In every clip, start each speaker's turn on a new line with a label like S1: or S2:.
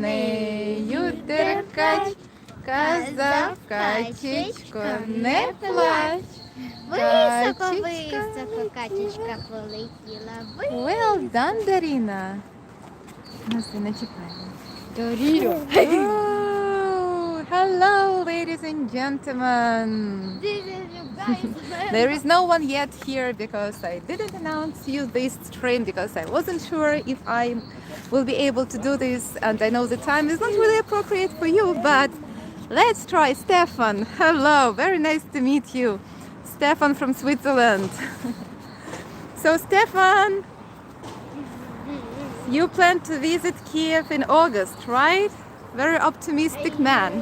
S1: Нею деркач, казав качечко, не плач.
S2: Високо, високо качечка полетіла.
S1: Well done, Darina. Нас не чекаємо.
S2: Даріна.
S1: Oh, hello, ladies and gentlemen. There is no one yet here because I didn't announce you this stream because I wasn't sure if I will be able to do this, and I know the time is not really appropriate for you, but let's try. Stefan, hello, very nice to meet you. Stefan from Switzerland. So Stefan, you plan to visit Kiev in August, right? Very optimistic man.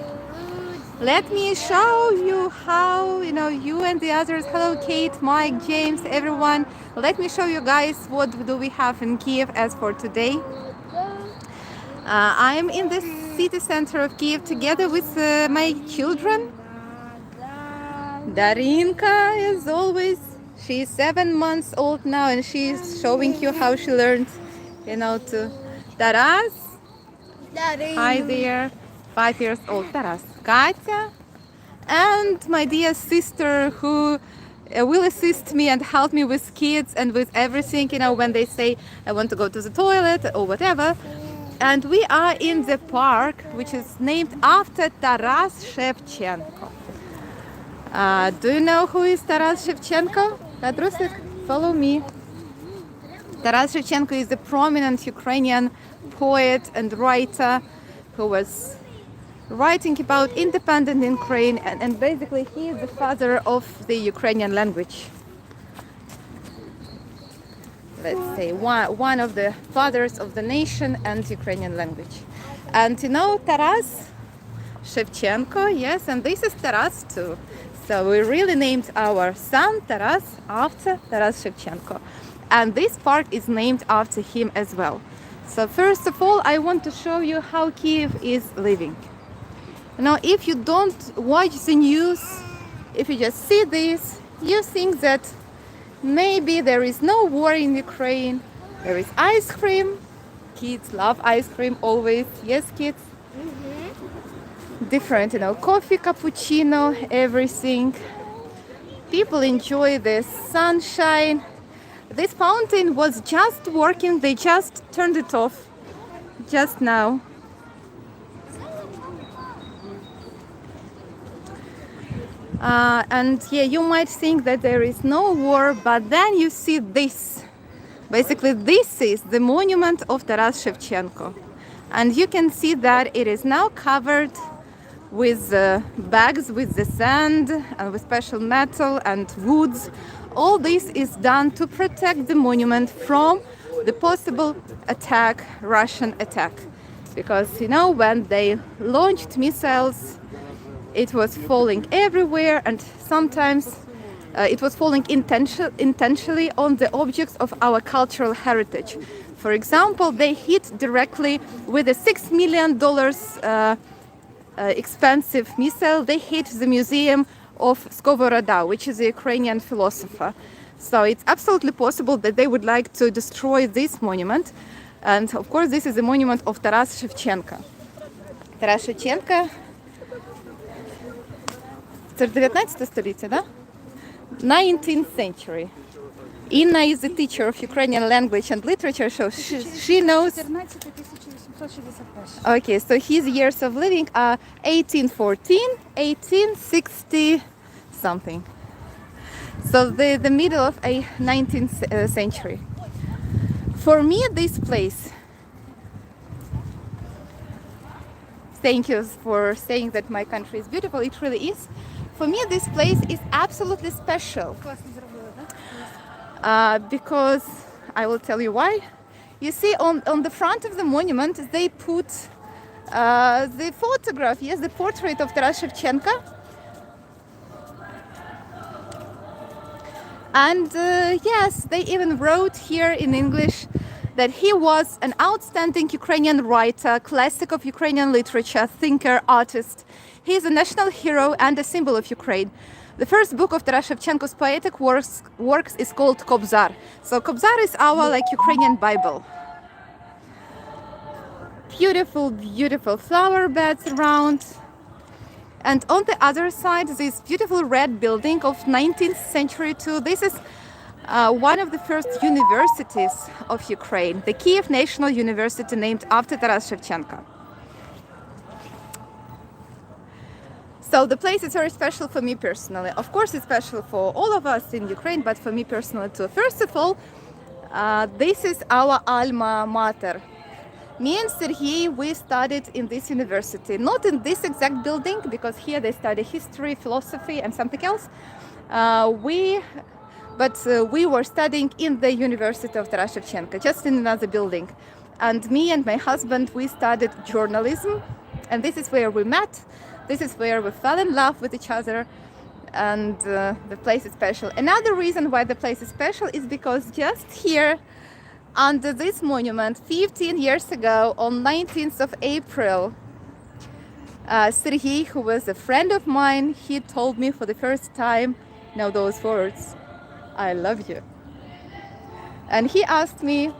S1: Let me show you how, you and the others, hello Kate, Mike, James, everyone. Let me show you guys what do we have in Kiev as for today. I'm in the city center of Kiev together with my children. Darinka, as always, she's 7 months old now and she's showing you how she learned, to Taras. Hi there, 5 years old Taras. Katya and my dear sister who will assist me and help me with kids and with everything, when they say I want to go to the toilet or whatever. And we are in the park which is named after Taras Shevchenko. Do you know who is Taras Shevchenko? Kadrusik, follow me. Taras Shevchenko is a prominent Ukrainian poet and writer who was writing about independent Ukraine, and basically he is the father of the Ukrainian language. Let's say one of the fathers of the nation and Ukrainian language. And Taras Shevchenko, yes, and this is Taras too. So we really named our son Taras after Taras Shevchenko. And this park is named after him as well. So first of all, I want to show you how Kyiv is living. If you don't watch the news, if you just see this, you think that maybe there is no war in Ukraine. There is ice cream. Kids love ice cream always. Yes, kids? Different, coffee, cappuccino, everything. People enjoy the sunshine. This fountain was just working. They just turned it off just now. And yeah, you might think that there is no war, but then you see this. Basically, this is the monument of Taras Shevchenko. And you can see that it is now covered with bags with the sand and with special metal and woods. All this is done to protect the monument from the possible attack, Russian attack. Because, when they launched missiles, it was falling everywhere, and sometimes it was falling intentionally on the objects of our cultural heritage. For example, they hit directly with a $6 million expensive missile. They hit the museum of Skovoroda, which is a Ukrainian philosopher. So it's absolutely possible that they would like to destroy this monument. And of course, this is a monument of Taras Shevchenko. Taras Shevchenko, це ж 19 століття, да? 19th century. Inna is a teacher of Ukrainian language and literature, so she knows. Okay, so his years of living are 1814, 1860 something. So the middle of a 19th century. For me, this place, thank you for saying that my country is beautiful, it really is. For me, this place is absolutely special. Because I will tell you why. You see, on the front of the monument, they put the photograph, yes, the portrait of Taras Shevchenko. And yes, they even wrote here in English that he was an outstanding Ukrainian writer, classic of Ukrainian literature, thinker, artist. He is a national hero and a symbol of Ukraine. The first book of Taras Shevchenko's poetic works is called Kobzar. So Kobzar is our Ukrainian Bible. Beautiful, beautiful flower beds around. And on the other side, this beautiful red building of 19th century too. This is one of the first universities of Ukraine, the Kyiv National University, named after Taras Shivchenko. So the place is very special for me personally. Of course, it's special for all of us in Ukraine, but for me personally too. First of all, this is our alma mater. Me and Sergei, we studied in this university, not in this exact building, because here they study history, philosophy, and something else. We were studying in the University of Taras Shevchenko, just in another building. And me and my husband, we studied journalism, and this is where we met. This is where we fell in love with each other, and the place is special. Another reason why the place is special is because just here, under this monument, 15 years ago, on 19th of April, Sergei, who was a friend of mine, he told me for the first time, now those words, "I love you." And he asked me,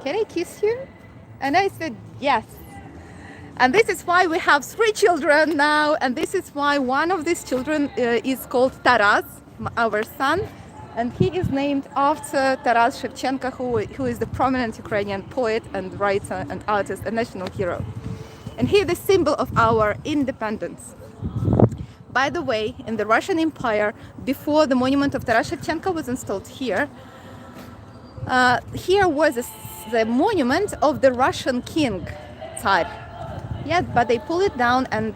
S1: "Can I kiss you?" And I said, "Yes." And this is why we have 3 children now, and this is why one of these children is called Terrace, our son, and he is named after Taras Shivchenko, who is the prominent Ukrainian poet and writer and artist, a national hero. And he is the symbol of our independence. By the way, in the Russian Empire, before the monument of Taras Shevchenko was installed here, here was the monument of the Russian king, Tsar. Yeah, but they pulled it down and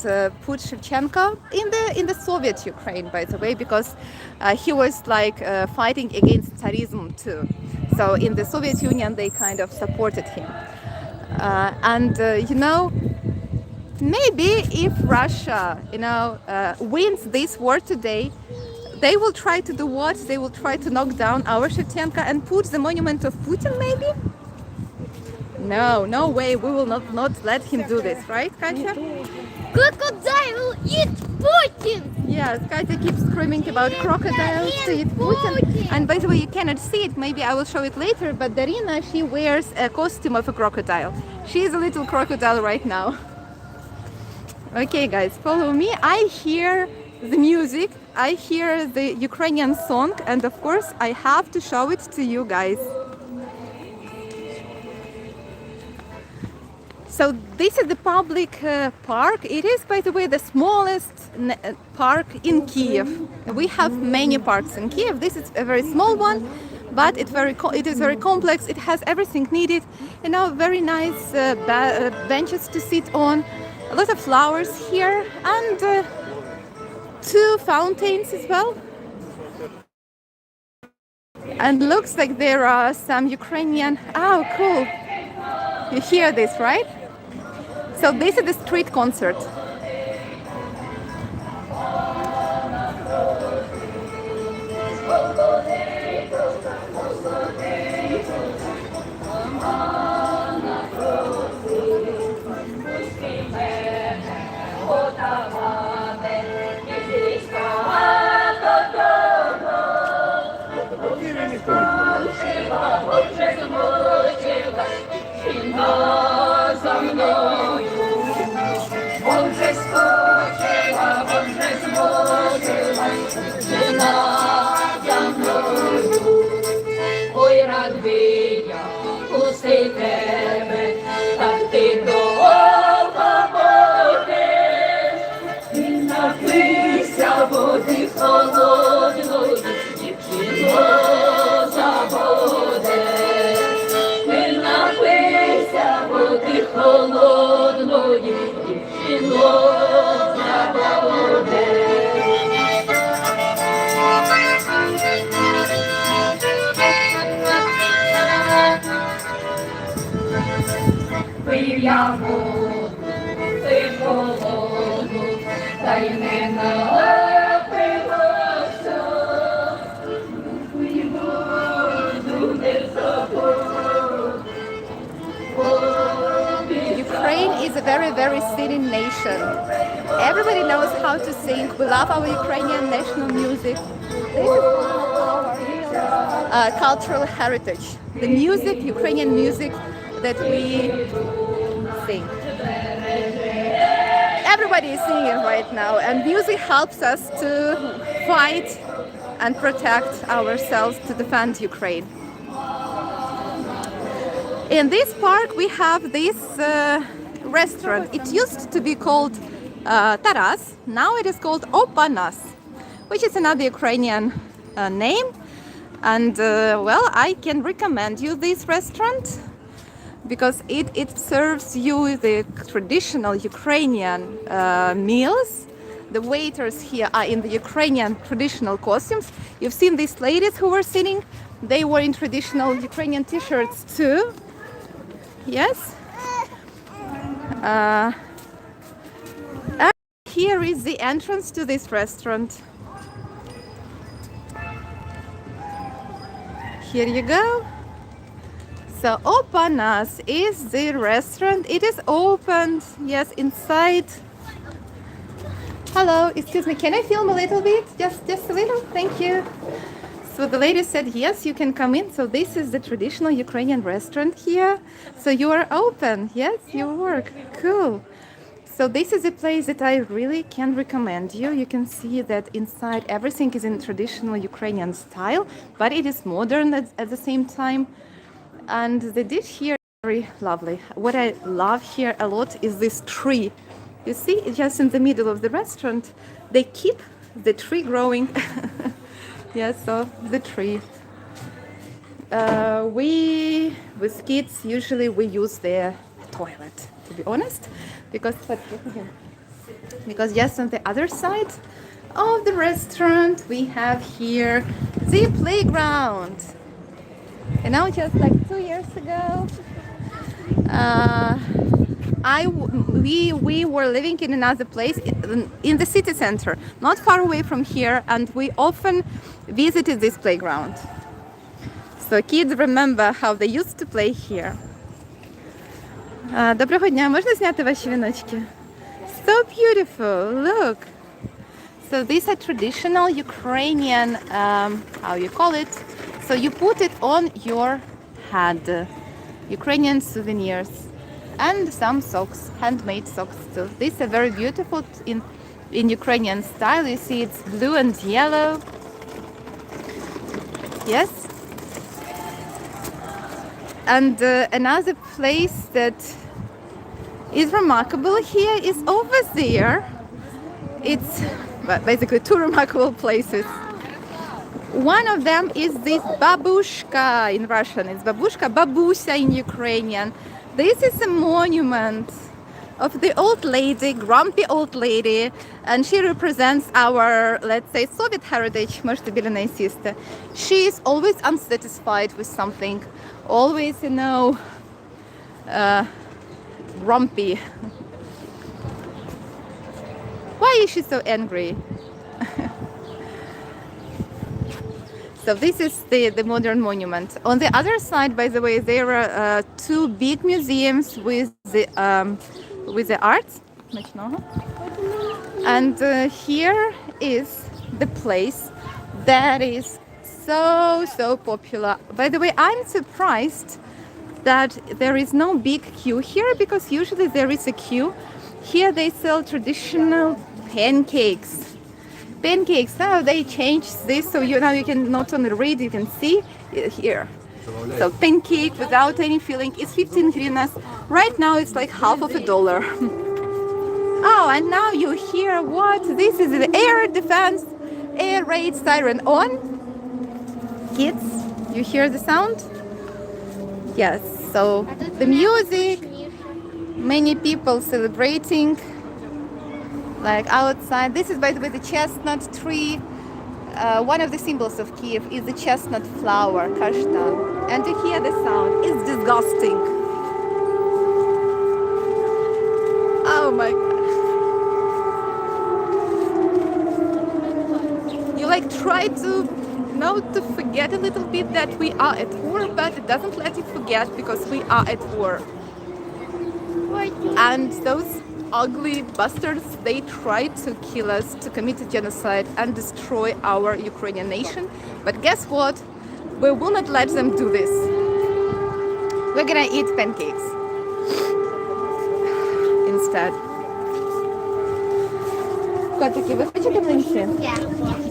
S1: put Shevchenko in the Soviet Ukraine, by the way, because he was like fighting against Tsarism too. So in the Soviet Union, they kind of supported him. You know, maybe if Russia, wins this war today, they will try to do what? They will try to knock down our Shevchenko and put the monument of Putin, maybe? No, no way. We will not let him do this, right, Katya?
S2: Crocodile eat Putin!
S1: Yes, Katya keeps screaming about crocodiles to eat Putin. And by the way, you cannot see it. Maybe I will show it later. But Darina, she wears a costume of a crocodile. She is a little crocodile right now. Okay, guys, follow me. I hear the music. I hear the Ukrainian song. And of course, I have to show it to you guys. So this is the public park. It is, by the way, the smallest park in Kyiv. We have many parks in Kyiv. This is a very small one, but it is very complex. It has everything needed. Very nice benches to sit on. A lot of flowers here, and 2 fountains as well. And looks like there are some Ukrainian. Oh, cool! You hear this, right? So this is the street concert.
S3: Ой, рад би я пустити тебе, так ти довго будеш. Ти напився води холодної, дівчино забудеш. Ти напився води холодної, дівчино забудеш. Пив я воду, ти холоду, та й не напилася. Пив воду, не забуду.
S1: Ukraine is a very, very singing nation. Everybody knows how to sing. We love our Ukrainian national music. This is our cultural heritage. The music, Ukrainian music that we sing. Everybody is singing right now, and music helps us to fight and protect ourselves, to defend Ukraine. In this park we have this restaurant. It used to be called Terrace. Now it is called Opanas, which is another Ukrainian name. And well, I can recommend you this restaurant because it serves you the traditional Ukrainian meals. The waiters here are in the Ukrainian traditional costumes. You've seen these ladies who were sitting. They were in traditional Ukrainian t-shirts too. Yes. And here is the entrance to this restaurant. Here you go. So Opanas is the restaurant. It is opened, yes, inside. Hello, excuse me, can I film a little bit? Just a little, thank you. So the lady said, yes, you can come in. So this is the traditional Ukrainian restaurant here. So you are open, yes, you work, cool. So this is a place that I really can recommend you. You can see that inside everything is in traditional Ukrainian style, but it is modern at the same time. And the dish here is very lovely. What I love here a lot is this tree. You see, just in the middle of the restaurant, they keep the tree growing. Yeah, so the tree. We, with kids, usually we use their toilet, to be honest, because just on the other side of the restaurant, we have here the playground. And now, just like 2 years ago, we were living in another place in the city center, not far away from here, and we often visited this playground. So kids remember how they used to play here. Доброго дня, можна зняти ваші віночки? So beautiful, look. So these are traditional Ukrainian, how you call it? So you put it on your head. Ukrainian souvenirs. And some socks, handmade socks too. These are very beautiful in Ukrainian style. You see it's blue and yellow. Yes. And another place that is remarkable here is over there. It's basically two remarkable places. One of them is this babushka in Russian. It's babushka, babusia in Ukrainian. This is a monument of the old lady, grumpy old lady, and she represents our, let's say, Soviet heritage. Можете біля неї сісти. She is always unsatisfied with something, always, you know, grumpy. Why is she so angry? So this is the modern monument. On the other side, by the way, there are two big museums with the arts. And here is the place that is so popular. By the way, I'm surprised that there is no big queue here, because usually there is a queue. Here they sell traditional pancakes. Pancakes, now they changed this, so now you can not only read, you can see here. So pancake without any filling is 15 hryvnias. Right now it's like half of $1. Oh, and now you hear what? This is the air defense air raid siren on. Kids, you hear the sound? Yes, so the music, many people celebrating. Like outside, this is, by the way, the chestnut tree. One of the symbols of Kyiv is the chestnut flower, kashtan. And to hear the sound is disgusting. Oh my God. You like try to, to forget a little bit that we are at war, but it doesn't let you forget because we are at war. And those ugly bastards, they tried to kill us, to commit a genocide and destroy our Ukrainian nation. But guess what? We will not let them do this. We're gonna eat pancakes. instead. Котики, ви хочете млинці?
S2: Я.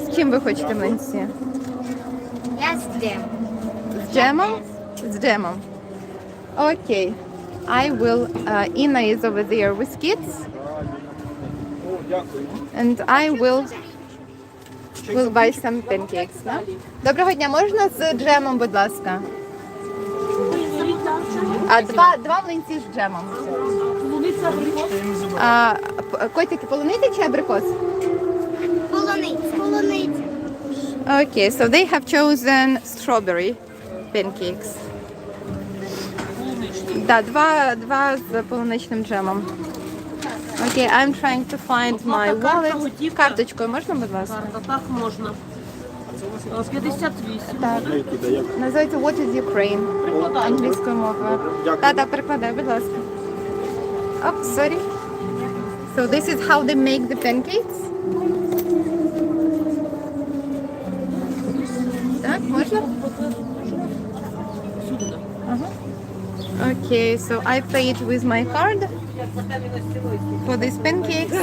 S1: З чим ви хочете млинці?
S2: Я з дем.
S1: З джемом? З джемом. Okay. I will, Inna is over there with kids. And I will buy some pancakes. No? Доброго дня, можна з джемом, будь ласка? Два млинці з джемом. Котики, полуниця чи абрикос?
S2: Полуниця.
S1: Okay, so they have chosen strawberry pancakes. Да, два з полуничним джемом. Okay, I'm trying to find my wallet. Карточкою можна, будь ласка?
S4: Так можна. 58.
S1: Так. Називається What is Ukraine? Англійською мовою. Так, перекладай, будь ласка. Oh, sorry. So this is how they make the pancakes? Так, можна? Okay, so I paid with my card for these pancakes.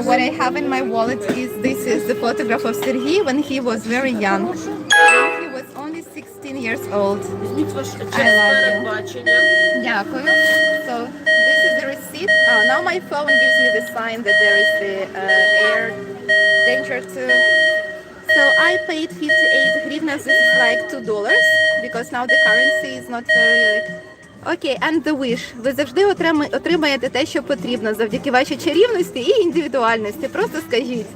S1: What I have in my wallet is the photograph of Sergei when he was very young. He was only 16 years old. I love you. Дякую. So this is the receipt. Oh, now my phone gives me the sign that there is the air danger too. So I paid 58 hryvnias. This is like $2 because now the currency is not very. Okay, and the wish. Ви завжди отримаєте те, що потрібно завдяки вашій чарівності і індивідуальності. Просто скажіть.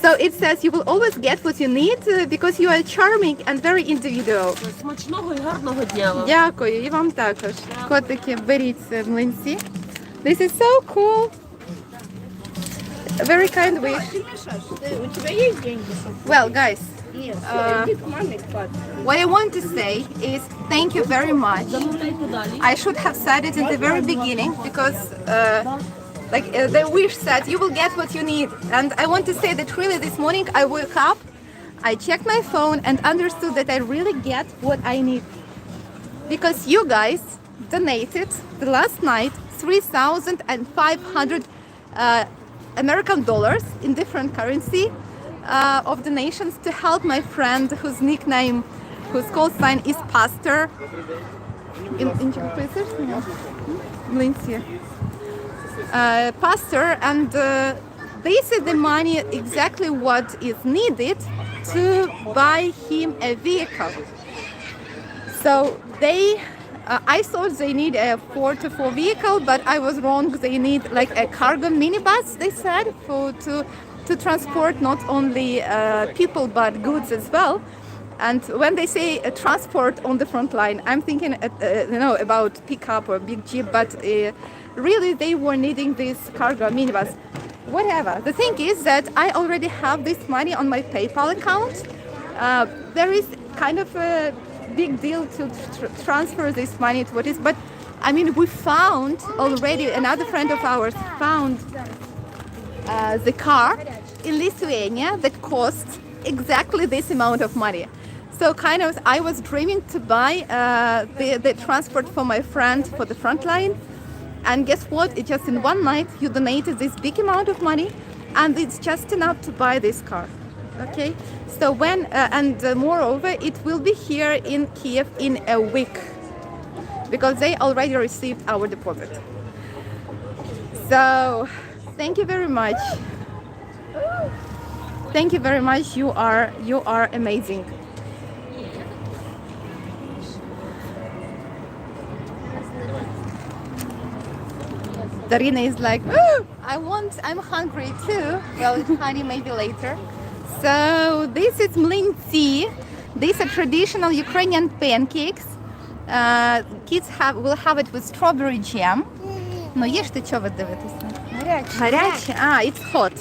S1: So it says you will always get what you need because you are charming and very individual.
S4: Смачного і гарного дня вам.
S1: Дякую, і вам також. Котики, беріть млинці. This is so cool. A very kind wish.
S5: У тебя есть деньги?
S1: Well, guys,
S5: Нет. Иди к маме спать.
S1: what I want to say is thank you very much.
S4: Замовляйте далі.
S1: I should have said it in the very beginning because the wish said you will get what you need. And I want to say that really this morning I woke up, I checked my phone and understood that I really get what I need. Because you guys donated the last night 3,500 American dollars in different currency of donations to help my friend whose call sign is Pastor. Pastor, and they said the money exactly what is needed to buy him a vehicle. So I thought they need a 4x4 vehicle, but I was wrong. They need like a cargo minibus, they said, to transport not only people but goods as well. And when they say transport on the front line, I'm thinking about pickup or big jeep, but really they were needing this cargo minibus. Whatever. The thing is that I already have this money on my PayPal account. There is kind of a big deal to transfer this money to what is, but I mean we found already, another friend of ours found the car in Lithuania that costs exactly this amount of money. So kind of I was dreaming to buy the transport for my friend for the front line, and guess what, it just in one night you donated this big amount of money and it's just enough to buy this car. Okay, so when moreover it will be here in Kyiv in a week because they already received our deposit. So thank you very much. Thank you very much. You are amazing. Darina is like, oh, I'm hungry too. Well, honey, maybe later. So this is mlynci. These are traditional Ukrainian pancakes. Kids will have it with strawberry jam. Ну, їжте, що ви дивитеся? Гаряче? It's hot.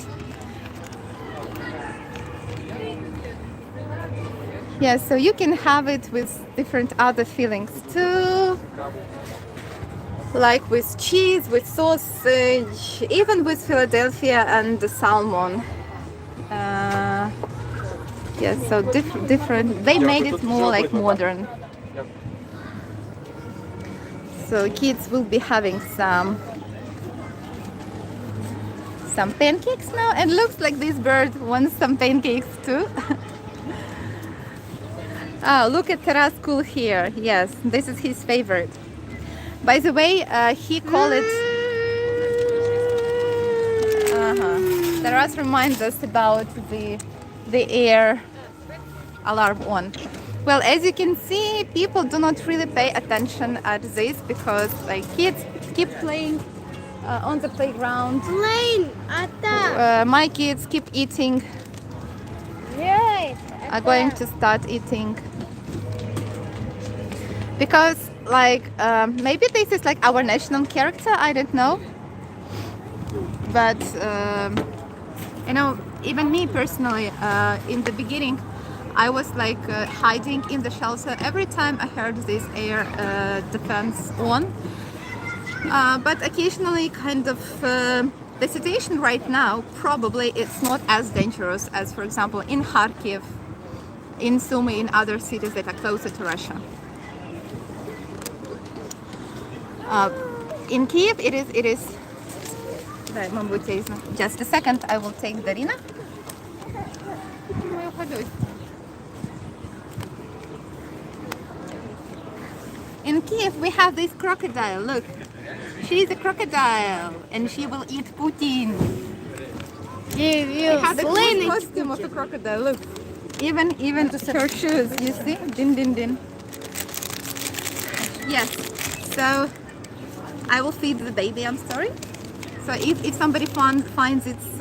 S1: Yeah, so you can have it with different other fillings too. Like with cheese, with sausage, even with Philadelphia and the salmon. Yeah, so different. They made it more like modern. So kids will be having some pancakes now, and looks like this bird wants some pancakes too. Oh, look at Terrace school here. Yes, this is his favorite. By the way, he called it. Terrace reminds us about the air alarm on. Well, as you can see, people do not really pay attention at this because like kids keep playing on the playground. My kids keep eating. Are going to start eating because like maybe this is like our national character, I don't know, but you know, even me personally, in the beginning I was like hiding in the shelter every time I heard this air defense on, but occasionally kind of the situation right now probably it's not as dangerous as, for example, in Kharkiv, in Sumy, in other cities that are closer to Russia. In Kyiv, it is. Just a second, I will take Darina. In Kyiv, we have this crocodile. Look, she's a crocodile, and she will eat Putin. We have the cool costume of a crocodile. Look. Even her shoes, you see? Din din din. Yes. So I will feed the baby. I'm sorry. So if somebody finds it's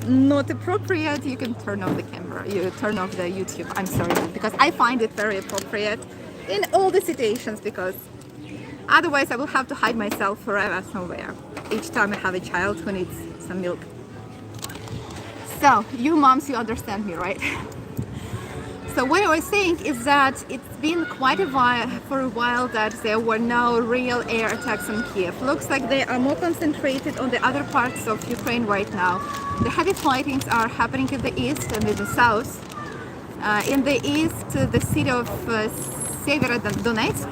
S1: not appropriate, you can turn off the camera. You turn off the YouTube. I'm sorry, because I find it very appropriate in all the situations. Because otherwise, I will have to hide myself forever somewhere each time I have a child who needs some milk. So you moms, you understand me, right? So what I was saying is that it's been quite a while that there were no real air attacks on Kiev. Looks like they are more concentrated on the other parts of Ukraine right now. The heavy fightings are happening in the east and in the south. In the east, the city of Severodonetsk,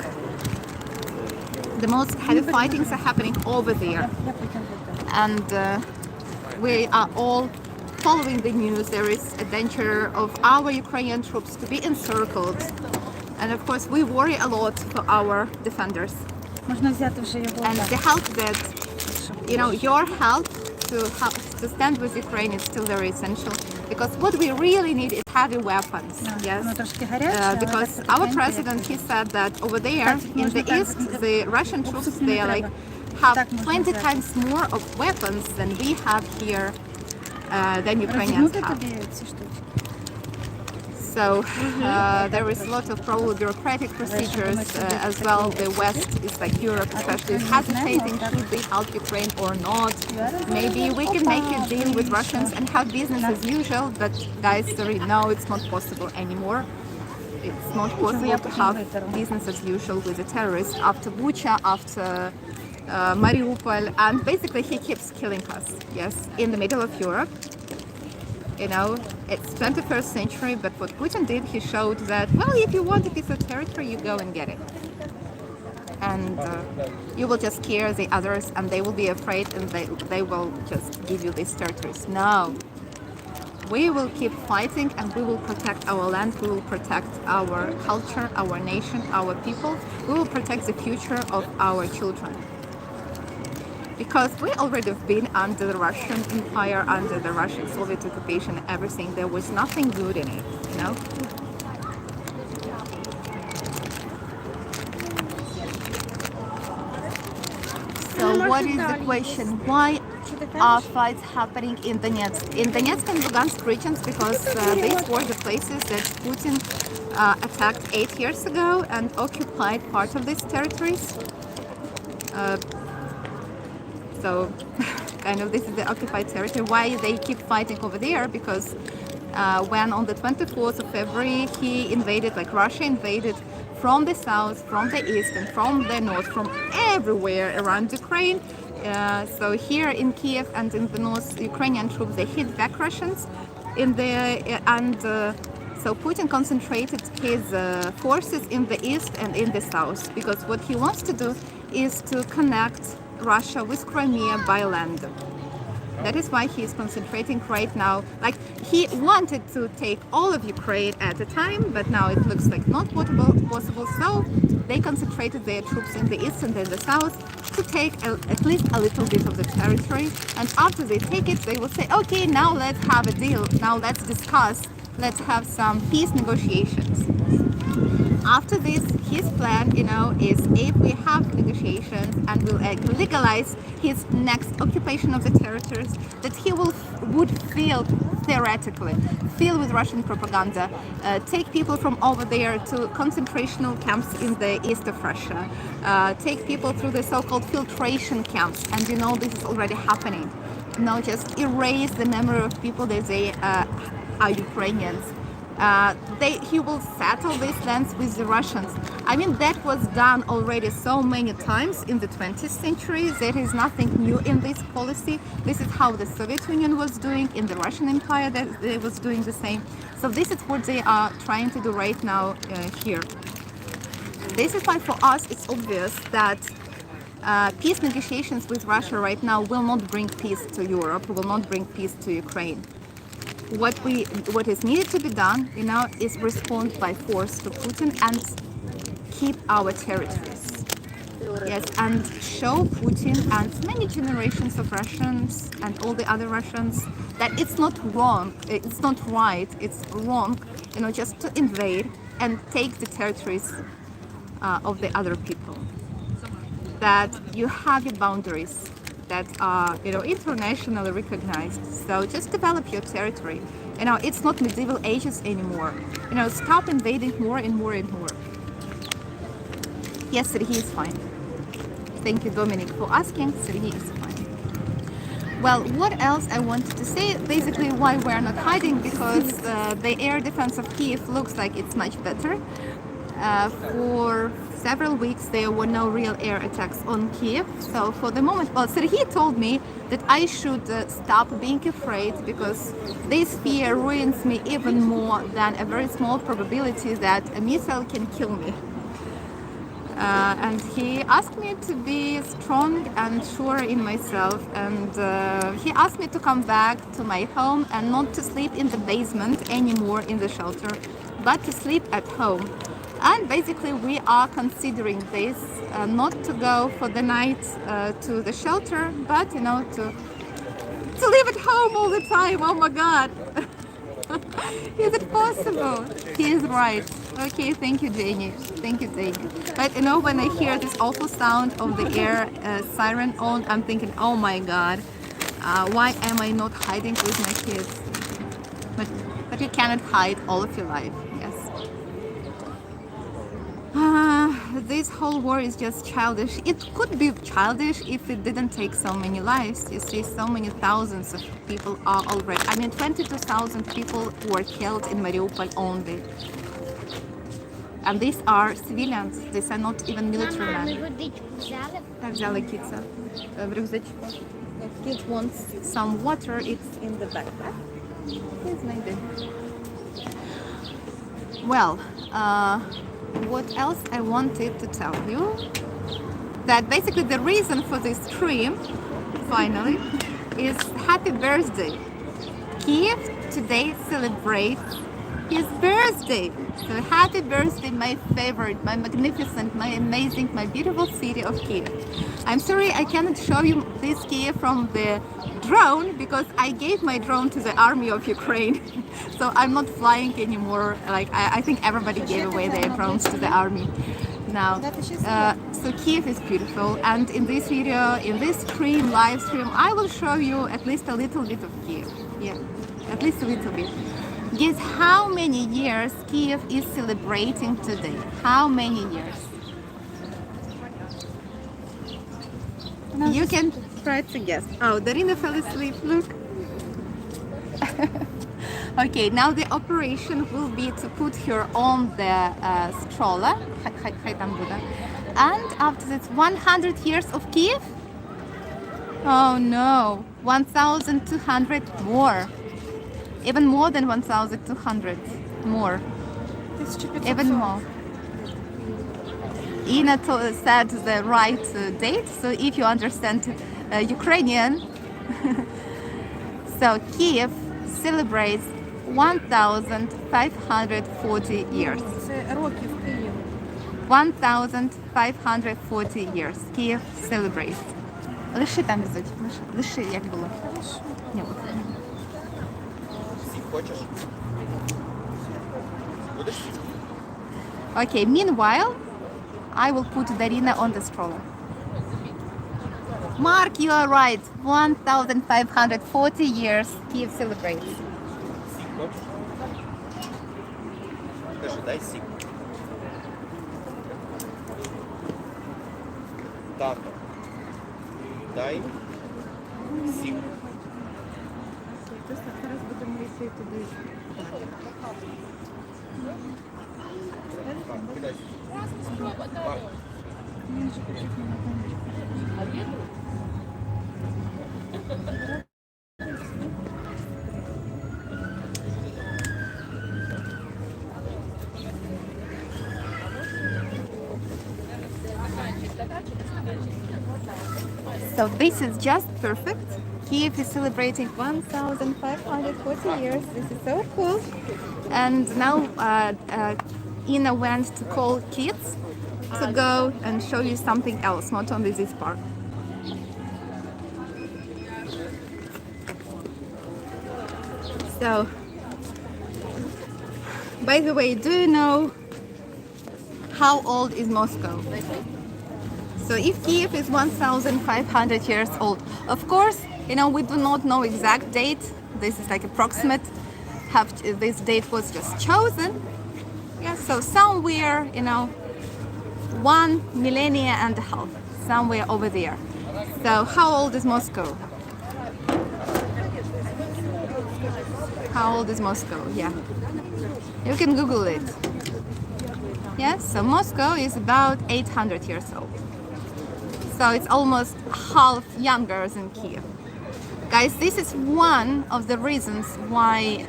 S1: the most heavy fightings are happening over there. And we are all following the news. There is a danger of our Ukrainian troops to be encircled, and of course we worry a lot for our defenders. And the help that, you know, your help to stand with Ukraine is still very essential, because what we really need is heavy weapons. Yes, because our president, he said that over there in the east, the Russian troops, they are like have 20 times more of weapons than we have here. Than Ukrainians have. So there is a lot of probably bureaucratic procedures as well. The West is like Europe, especially, is hesitating should we help Ukraine or not. Maybe we can make a deal with Russians and have business as usual. But guys, sorry, no, it's not possible anymore. It's not possible to have business as usual with the terrorists after Bucha, after Mariupol, and basically he keeps killing us. Yes, in the middle of Europe. You know, it's 21st century, but what Putin did, he showed that, well, if you want a piece of territory, you go and get it. And you will just scare the others, and they will be afraid, and they will just give you these territories. No. We will keep fighting, and we will protect our land, we will protect our culture, our nation, our people. We will protect the future of our children. Because we already have been under the Russian Empire, under the Russian Soviet occupation, everything. There was nothing good in it, you know? So what is the question? Why are fights happening in Donetsk? In Donetsk and Lugansk regions, because these were the places that Putin attacked 8 years ago and occupied part of these territories. So kind of this is the occupied territory. Why they keep fighting over there? Because when on the 24th of February he invaded, like Russia invaded from the south, from the east, and from the north, from everywhere around Ukraine. So here in Kiev and in the north, Ukrainian troops, they hit back Russians in the So Putin concentrated his forces in the east and in the south, because what he wants to do is to connect Russia with Crimea by land. That is why he is concentrating right now. Like, he wanted to take all of Ukraine at a time, but now it looks like not possible. So they concentrated their troops in the east and in the south to take at least a little bit of the territory. And after they take it, they will say, okay, now let's have a deal. Now let's discuss. Let's have some peace negotiations. After this, his plan, is if we have negotiations and will legalize his next occupation of the territories, that he would theoretically fill with Russian propaganda, take people from over there to concentration camps in the east of Russia, take people through the so-called filtration camps, and this is already happening. Just erase the memory of people that they are Ukrainians. He will settle these lands with the Russians. I mean, that was done already so many times in the 20th century. There is nothing new in this policy. This is how the Soviet Union was doing, in the Russian Empire that they was doing the same. So this is what they are trying to do right now here. This is why for us it's obvious that peace negotiations with Russia right now will not bring peace to Europe, will not bring peace to Ukraine. What is needed to be done, is respond by force to Putin and keep our territories. Yes, and show Putin and many generations of Russians and all the other Russians that it's not wrong, it's not right, it's wrong, just to invade and take the territories of the other people. That you have your boundaries that are, internationally recognized. So just develop your territory. It's not medieval ages anymore. Stop invading more and more and more. Yes, Sergei is fine. Thank you, Dominic, for asking. Sergei is fine. Well, what else I wanted to say? Basically, why we're not hiding, because the air defense of Kyiv looks like it's much better. For several weeks there were no real air attacks on Kyiv. So for the moment, Sergei told me that I should stop being afraid, because this fear ruins me even more than a very small probability that a missile can kill me. And he asked me to be strong and sure in myself, and he asked me to come back to my home and not to sleep in the basement anymore in the shelter, but to sleep at home. And basically we are considering this, not to go for the night to the shelter, but to live at home all the time. Oh my God. Is it possible? He is right. Okay, thank you, Jenny. Thank you, Jenny. But when I hear this awful sound of the air siren on, I'm thinking, oh my God, why am I not hiding with my kids? But you cannot hide all of your life. This whole war is just childish. It could be childish if it didn't take so many lives. You see, so many thousands of people are already... 22,000 people were killed in Mariupol only. And these are civilians. These are not even military men. Взяла киця в рюкзачку. If kids want some water, it's in the backpack. Please, maybe. Well, what else I wanted to tell you, that basically the reason for this stream, finally, is happy birthday. Kyiv today celebrates his birthday. So happy birthday, my favorite, my magnificent, my amazing, my beautiful city of Kyiv. I'm sorry I cannot show you this Kyiv from the drone, because I gave my drone to the army of Ukraine. So I'm not flying anymore. Like I think everybody gave away their drones to the army now. So Kyiv is beautiful, and in this video, in this stream, live stream, I will show you at least a little bit of Kyiv. Yeah, at least a little bit. Guess how many years Kyiv is celebrating today? How many years? You can try to guess. Oh, Darina fell asleep, look. Okay, now the operation will be to put her on the stroller. And after that, 100 years of Kyiv? Oh no, 1,200 more. Even more than 1,200. More. Even more. Ina said the right date, so if you understand Ukrainian, so Kyiv celebrates 1,540 years.
S5: Це років Київ.
S1: 1,540 years. Kyiv celebrates. Лиши там візуть. Лиши, як було. Ні, от.
S6: Хочеш? Будеш?
S1: Okay, meanwhile, I will put Darina on the stroller. Mark, you are right. 1,540 years Kyiv celebrates.
S6: Сік хочеш? Кажи, дай сік. Тато. Дай сік.
S1: Зараз будемо йти туди.
S6: Так, кидай сік.
S1: So this is just perfect. Kyiv is celebrating 1,540 years. This is so cool. And now Ina went to call kids to go and show you something else, not only this part. So, by the way, do you know how old is Moscow? So if Kyiv is 1,500 years old, of course, you know, we do not know exact date. This is like approximate. This date was just chosen. Yeah, so somewhere, you know, 1 millennia and a half, somewhere over there. So how old is Moscow? How old is Moscow? Yeah. You can Google it. Yes, so Moscow is about 800 years old. So it's almost half younger than Kyiv. Guys, this is one of the reasons why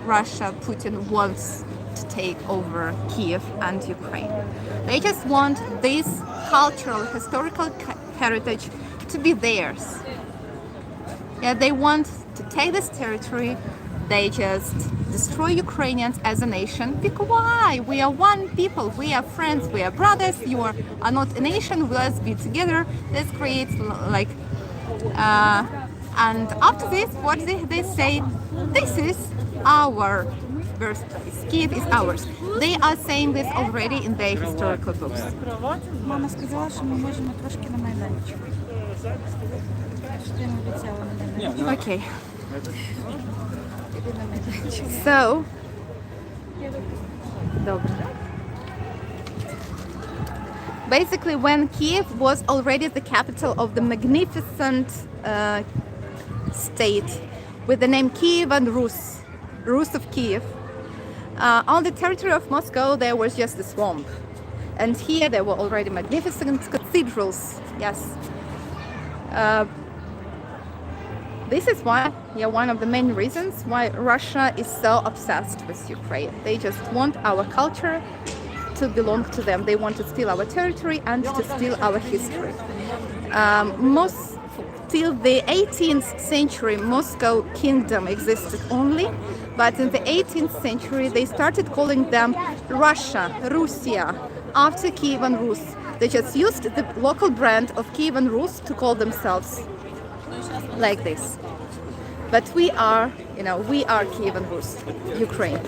S1: Russia, Putin wants to take over Kyiv and Ukraine. They just want this cultural, historical heritage to be theirs. Yeah, they want to take this territory. They just destroy Ukrainians as a nation. Because why? We are one people. We are friends. We are brothers. You are not a nation. Let's be together. Let's create like. And after this, what they say? This is our birthplace. Kyiv is ours. They are saying this already in their historical books.
S5: Мама сказала, що ми можемо трошки на майданчик. Що ти не обіцяла на майданчик.
S1: Okay.
S5: Іди на майданчик.
S1: So, добре. Basically, when Kyiv was already the capital of the magnificent state with the name Kyiv and Rus, Rus of Kyiv, on the territory of Moscow there was just a swamp. And here there were already magnificent cathedrals, yes. This is why, one of the main reasons why Russia is so obsessed with Ukraine. They just want our culture to belong to them. They want to steal our territory and to steal our history. Till the 18th century, Moscow kingdom existed only, but in the 18th century they started calling them Russia, Russia, after Kyiv and Rus. They just used the local brand of Kyiv and Rus to call themselves like this. But we are Kyiv and Rus, Ukraine.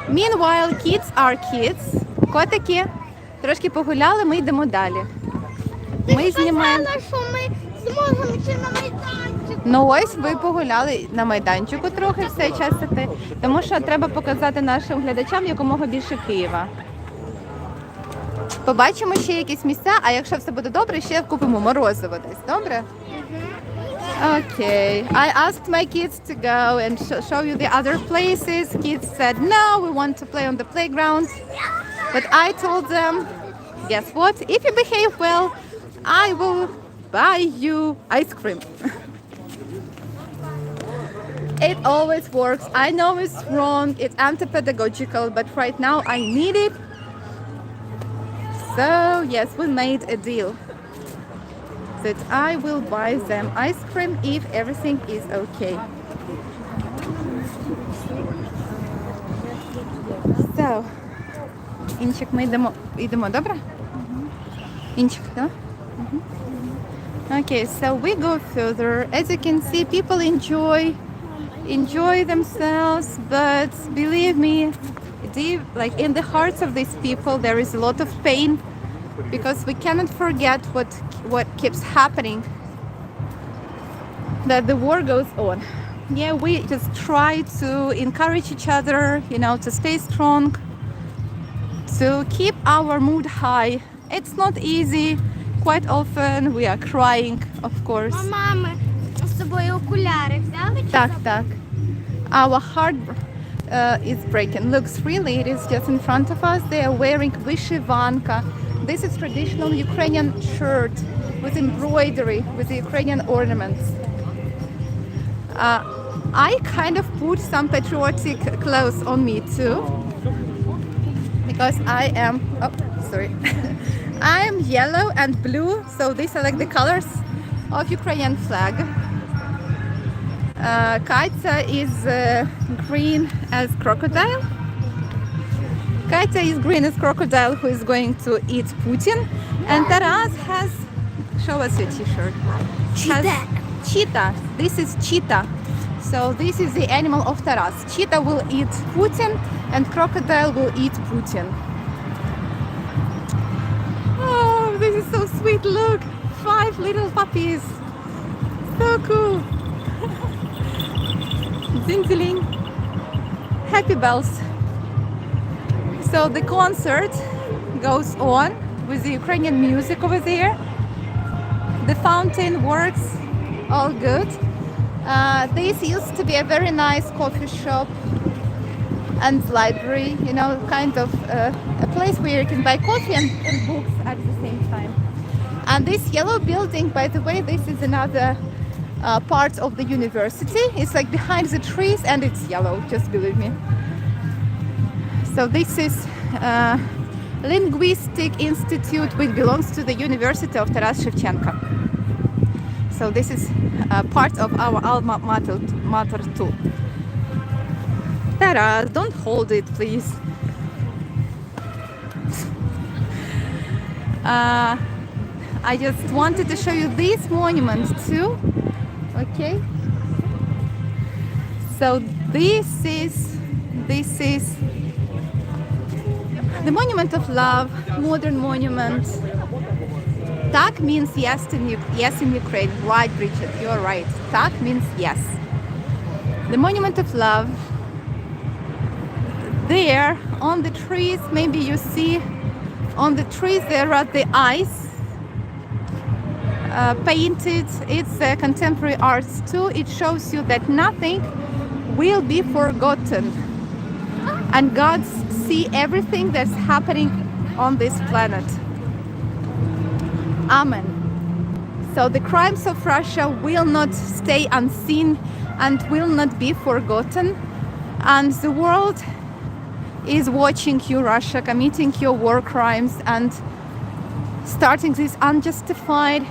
S1: Meanwhile, kids are kids. Котики, трошки погуляли, ми йдемо далі. Ми знімаємо.
S2: Що ми зможемо ще на майданчик.
S1: Ну ось ви погуляли на майданчику трохи все час іти, тому що треба показати нашим глядачам якомога більше Києва. Побачимо ще якісь місця, а якщо все буде добре, ще купимо морозиво десь, добре? Okay, I asked my kids to go and show you the other places. Kids said, no, we want to play on the playground. But I told them, guess what? If you behave well, I will buy you ice cream. It always works. I know it's wrong, it's anti-pedagogical, but right now I need it. So yes, we made a deal that I will buy them ice cream if everything is okay. So, Інчик, ми йдемо, добре? Інчик, да? Okay, so we go further. As you can see, people enjoy themselves, but believe me, deep, like in the hearts of these people, there is a lot of pain, because we cannot forget what keeps happening, that the war goes on. Yeah, we just try to encourage each other, you know, to stay strong, to keep our mood high. It's not easy. Quite often we are crying, of course.
S2: Мама, ми з собою окуляри взяли?
S1: Так, так. Our heart is breaking. Look, three ladies just in front of us. They are wearing Rashfianco. This is traditional Ukrainian shirt with embroidery, with the Ukrainian ornaments. I kind of put some patriotic clothes on me too, because I am, oh, sorry. I am yellow and blue, so these are like the colors of Ukrainian flag. Katya is green as crocodile. Katya is green as crocodile who is going to eat Putin. And Terrace has, show us your t-shirt. Cheetah. This is cheetah. So this is the animal of Terrace. Cheetah will eat Putin and crocodile will eat Putin. Oh, this is so sweet. Look, 5 little puppies. So cool. Ding-ding. Happy bells. So the concert goes on with the Ukrainian music over there. The fountain works all good. This used to be a very nice coffee shop and library, you know, kind of a place where you can buy coffee and books at the same time. And this yellow building, by the way, this is another part of the university. It's like behind the trees and it's yellow, just believe me. So this is Linguistic Institute, which belongs to the University of Taran Shivchenko. So this is part of our alma mater too. Terrace, don't hold it, please. I just wanted to show you this monument too. Okay. So this is the Monument of Love, modern monument. Tak means yes in Ukraine. Right, Richard, you're right. Tak means yes. The Monument of Love. There on the trees, maybe you see on the trees there are the eyes painted. It's contemporary arts too. It shows you that nothing will be forgotten, and God see everything that's happening on this planet. Amen. So the crimes of Russia will not stay unseen and will not be forgotten, and the world is watching you, Russia, committing your war crimes and starting this unjustified,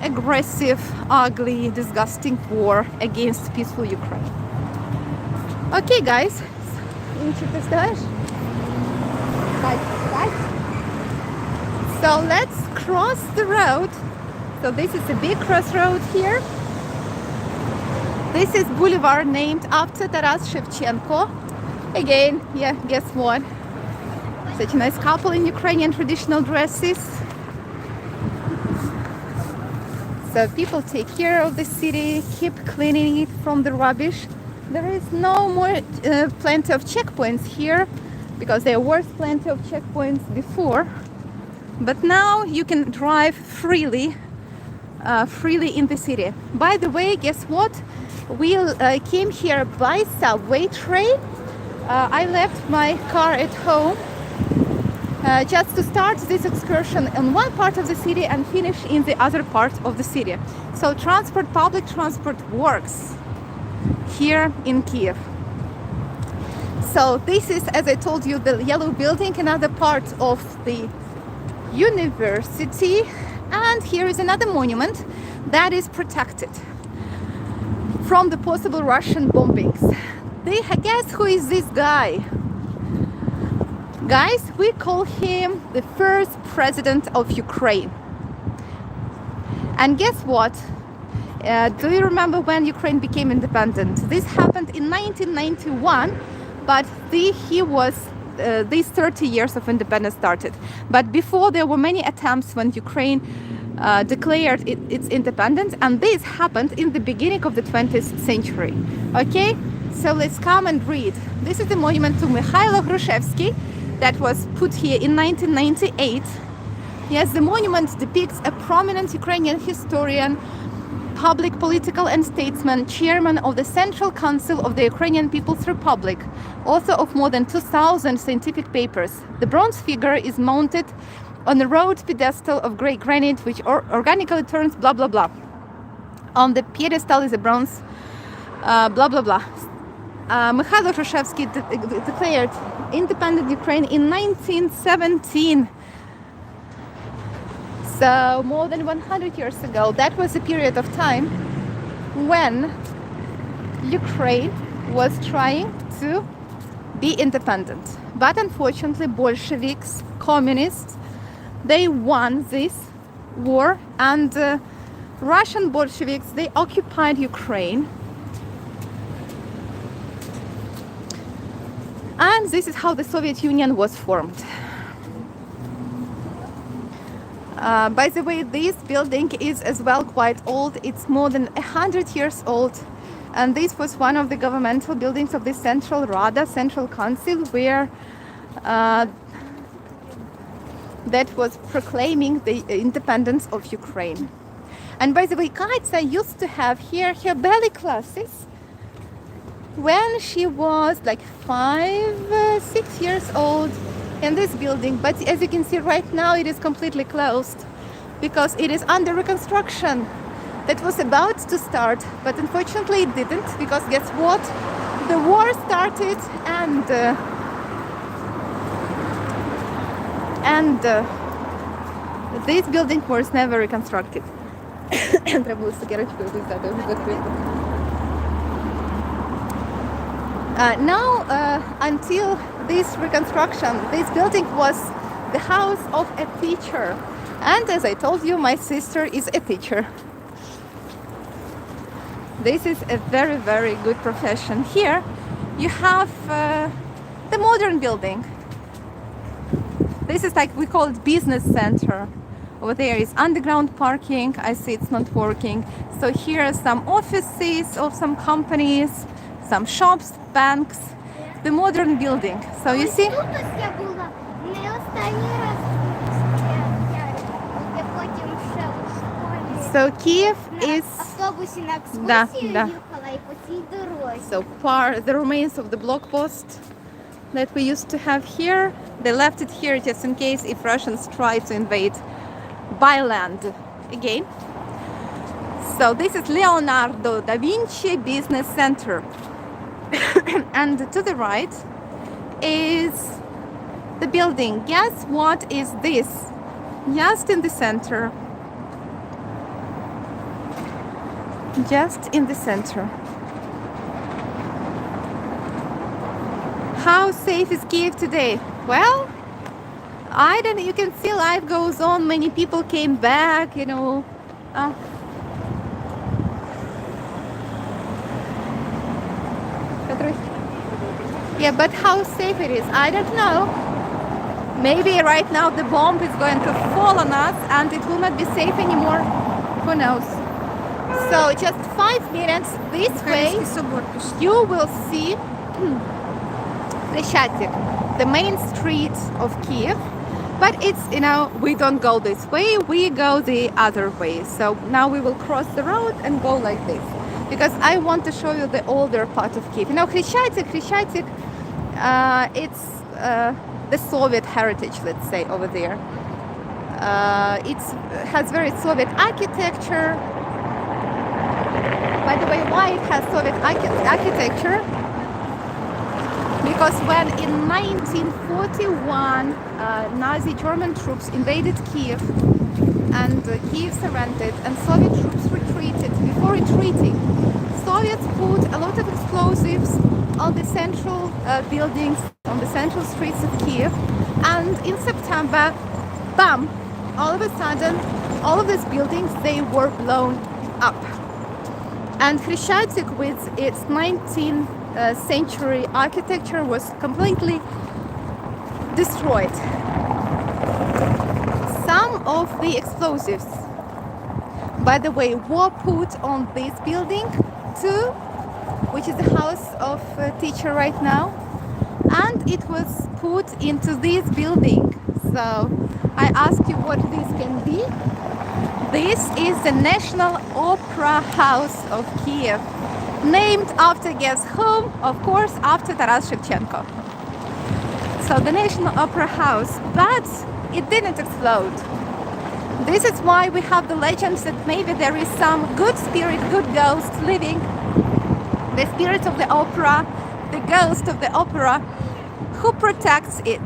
S1: aggressive, ugly, disgusting war against peaceful Ukraine. Okay, guys. So let's cross the road. So this is a big crossroad here. This is boulevard named after Taras Shivchenko. Again, yeah, guess what? Such a nice couple in Ukrainian traditional dresses. So people take care of the city, keep cleaning it from the rubbish. There is no more plenty of checkpoints here, because there were plenty of checkpoints before. But now you can drive freely in the city. By the way, guess what? We came here by subway train. I left my car at home just to start this excursion in one part of the city and finish in the other part of the city. So public transport works here in Kyiv. So this is, as I told you, the yellow building, another part of the university. And here is another monument that is protected from the possible Russian bombings. Guess who is this guy? Guys, we call him the first president of Ukraine. And guess what? Do you remember when Ukraine became independent? This happened in 1991, but he was these 30 years of independence started. But before, there were many attempts when Ukraine declared its independence, and this happened in the beginning of the 20th century. Okay, so let's come and read. This is the monument to Mikhailo Hrushevsky that was put here in 1998. Yes, the monument depicts a prominent Ukrainian historian, public political and statesman, chairman of the Central Council of the Ukrainian People's Republic, author of more than 2,000 scientific papers. The bronze figure is mounted on a road pedestal of grey granite, which organically turns blah blah blah. On the pedestal is a bronze blah blah blah. Mikhailo Hrushevsky declared independent Ukraine in 1917. So more than 100 years ago. That was a period of time when Ukraine was trying to be independent. But unfortunately, Bolsheviks, communists, they won this war, and Russian Bolsheviks, they occupied Ukraine. And this is how the Soviet Union was formed. By the way, this building is as well quite old. It's more than 100 years old. And this was one of the governmental buildings of the Central Rada, Central Council, where that was proclaiming the independence of Ukraine. And by the way, Katya used to have here her ballet classes when she was like 5-6 years old in this building. But as you can see right now, it is completely closed because it is under reconstruction. That was about to start, but unfortunately it didn't, because guess what? The war started, and this building was never reconstructed. Until this reconstruction, this building was the house of a teacher. And as I told you, my sister is a teacher. This is a very, very good profession. Here you have the modern building. This is like, we call it business center. Over there is underground parking. I see it's not working. So here are some offices of some companies, some shops, banks, the modern building. So you see? So Kyiv is so far the remains of the block post that we used to have here. They left it here just in case if Russians try to invade by land again. So this is Leonardo da Vinci Business Center. And to the right is the building. Guess what is this? Just in the center. Just in the center. How safe is Kyiv today? Well, I don't know. You can see life goes on. Many people came back, you know. Yeah, but how safe it is, I don't know. Maybe right now the bomb is going to fall on us and it will not be safe anymore. Who knows? So just 5 minutes this way, you will see the main street of Kyiv. But it's, you know, we don't go this way, we go the other way. So now we will cross the road and go like this, because I want to show you the older part of Kyiv. You know, Khreshchatyk, it's the Soviet heritage, let's say, over there. It has very Soviet architecture. By the way, why it has Soviet architecture? Because when in 1941 Nazi German troops invaded Kyiv and Kyiv surrendered and Soviet troops retreated, before retreating, Soviets put a lot of explosives on the central buildings, on the central streets of Kyiv, and in September, bam, all of a sudden, all of these buildings, they were blown up. And Khreshchatyk, with its 19th century architecture, was completely destroyed. Some of the explosives, by the way, were put on this building too, which is the house of a teacher right now, and it was put into this building. So I ask you what this can be. This is the National Opera House of Kiev, named after, guess whom? Of course, after Taras Shivchenko. So the National Opera House, but it didn't explode. This is why we have the legends that maybe there is some good spirit, good ghost living, the spirit of the opera, the ghost of the opera, who protects it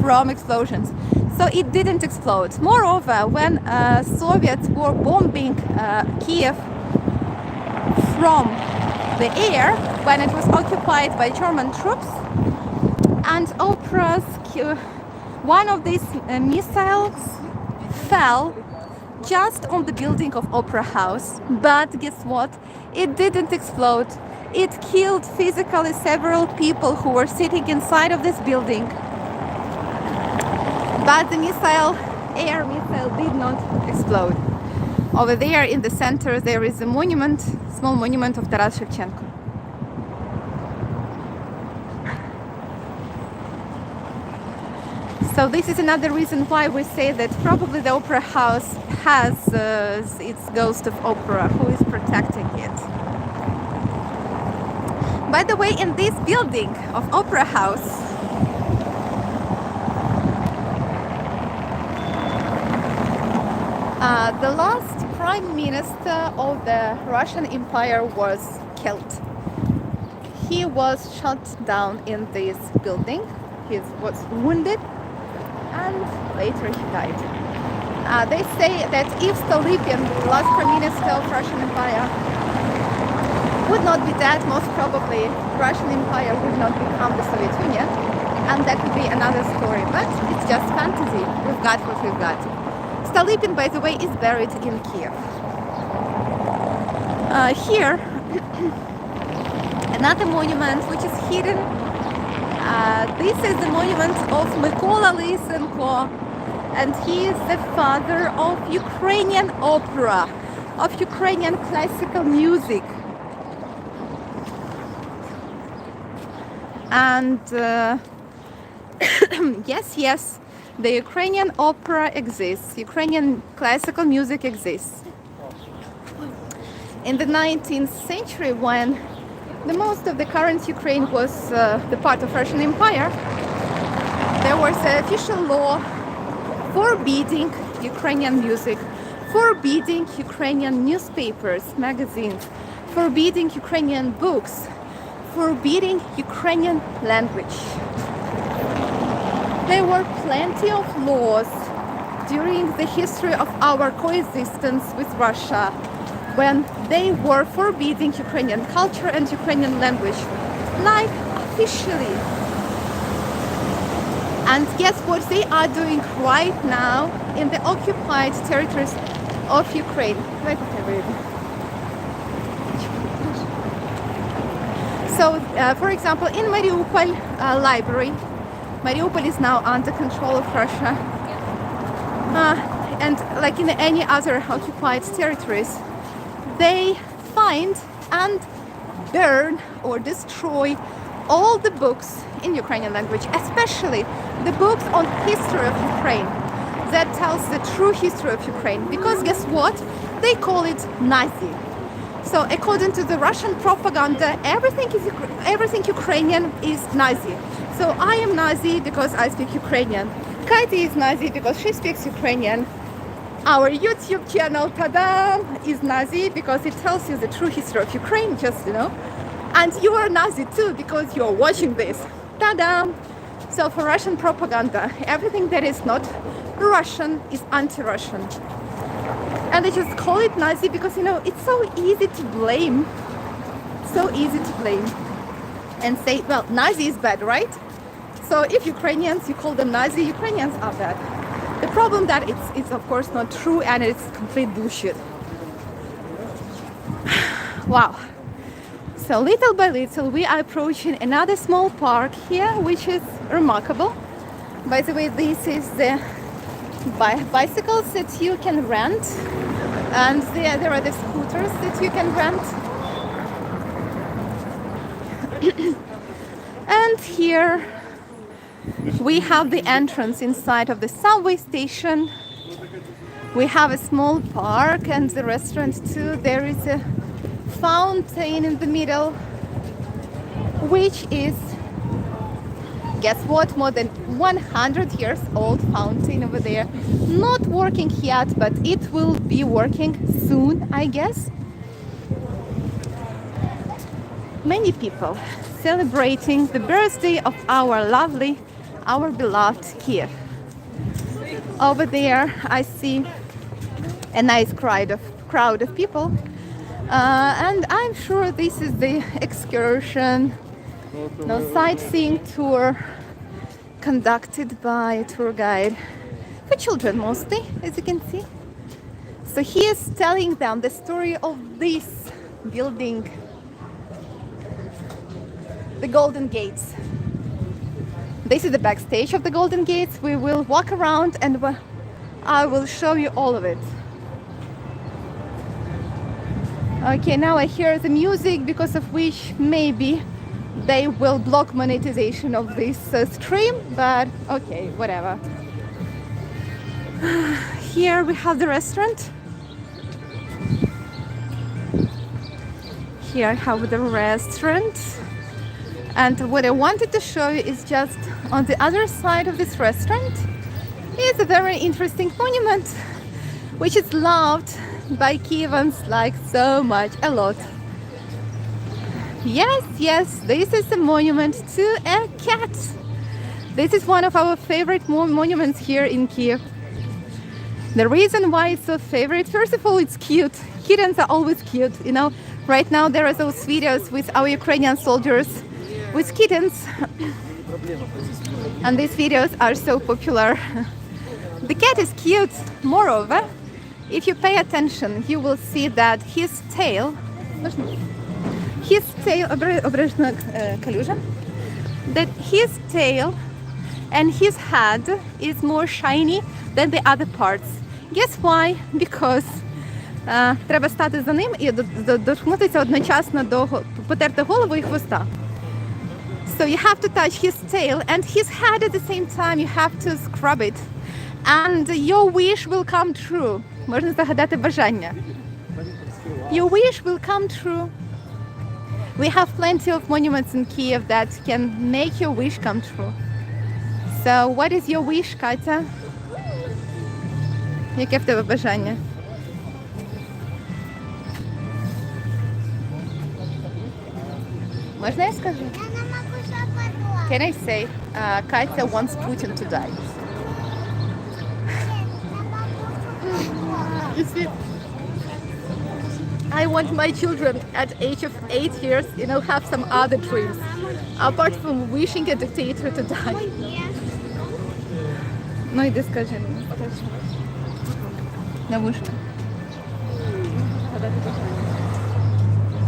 S1: from explosions. So it didn't explode. Moreover, when Soviets were bombing Kiev from the air, when it was occupied by German troops, and operas, one of these missiles fell just on the building of Opera House. But guess what? It didn't explode. It killed physically several people who were sitting inside of this building. But the air missile did not explode. Over there in the center there is a monument, small monument of Taras Shivchenko. So this is another reason why we say that probably the opera house has its ghost of opera who is protecting it. By the way, in this building of Opera House, the last prime minister of the Russian Empire was killed. He was shot down in this building. He was wounded and later he died. They say that if Stolypin, the last prime minister of Russian Empire, would not be dead, most probably Russian Empire would not become the Soviet Union, and that would be another story. But it's just fantasy. We've got what we've got. Stolypin, by the way, is buried in Kiev. Here, another monument which is hidden. This is the monument of Mykola Lysenko, and he is the father of Ukrainian opera, of Ukrainian classical music. And yes, the Ukrainian opera exists, Ukrainian classical music exists. In the 19th century, when the most of the current Ukraine was the part of Russian Empire, there was an official law forbidding Ukrainian music, forbidding Ukrainian newspapers, magazines, forbidding Ukrainian books, forbidding Ukrainian language. There were plenty of laws during the history of our coexistence with Russia when they were forbidding Ukrainian culture and Ukrainian language, like officially. And guess what they are doing right now in the occupied territories of Ukraine? So, for example, in Mariupol library, Mariupol is now under control of Russia, and like in any other occupied territories, they find and burn or destroy all the books in Ukrainian language, especially the books on history of Ukraine that tells the true history of Ukraine. Because guess what? They call it Nazi. So according to the Russian propaganda, everything Ukrainian is Nazi. So I am Nazi because I speak Ukrainian. Katie is Nazi because she speaks Ukrainian. Our YouTube channel, tada, is Nazi because it tells you the true history of Ukraine, just, you know. And you are Nazi too because you're watching this. Tada! So for Russian propaganda, everything that is not Russian is anti-Russian. And they just call it Nazi because, you know, it's so easy to blame. So easy to blame. And say, well, Nazi is bad, right? So if Ukrainians, you call them Nazi, Ukrainians are bad. The problem that it's of course not true and it's complete bullshit. Wow. So little by little we are approaching another small park here, which is remarkable. By the way, this is the bicycles that you can rent, and there are the scooters that you can rent. And here we have the entrance inside of the subway station. We have a small park and the restaurant too. There is a fountain in the middle, which is, guess what, more than 100 years old fountain over there. Not working yet, but it will be working soon, I guess. Many people celebrating the birthday of our lovely, our beloved Kiev. Over there I see a nice crowd of people, and I'm sure this is the excursion, sightseeing tour conducted by a tour guide for children mostly, as you can see. So he is telling them the story of this building, the Golden Gates. This is the backstage of the Golden Gates. We will walk around and I will show you all of it. Okay, now I hear the music, because of which maybe they will block monetization of this stream, but okay, whatever. Here we have the restaurant. Here I have the restaurant. And what I wanted to show you is just on the other side of this restaurant is a very interesting monument, which is loved by Kievans like so much, a lot. Yes, this is a monument to a cat. This is one of our favorite monuments here in Kiev. The reason why it's so favorite, first of all, it's cute. Kittens are always cute, you know. Right now there are those videos with our Ukrainian soldiers with kittens, and these videos are so popular. The cat is cute. Moreover, if you pay attention, you will see that his tail, that his tail and his head is more shiny than the other parts. Guess why? Because треба стати за ним і доторкнутися одночасно до потерти голову і хвоста. So you have to touch his tail and his head at the same time. You have to scrub it, and your wish will come true. Можна загадати бажання. Your wish will come true. We have plenty of monuments in Kiev that can make your wish come true. So what is your wish, Katya? Яке в тебе бажання? Можна я скажу? Can I say, Katya wants Putin to die? You see, I want my children at age of 8 years, you know, have some other dreams, apart from wishing a dictator to die. Ну іди скажи мені. На вушку.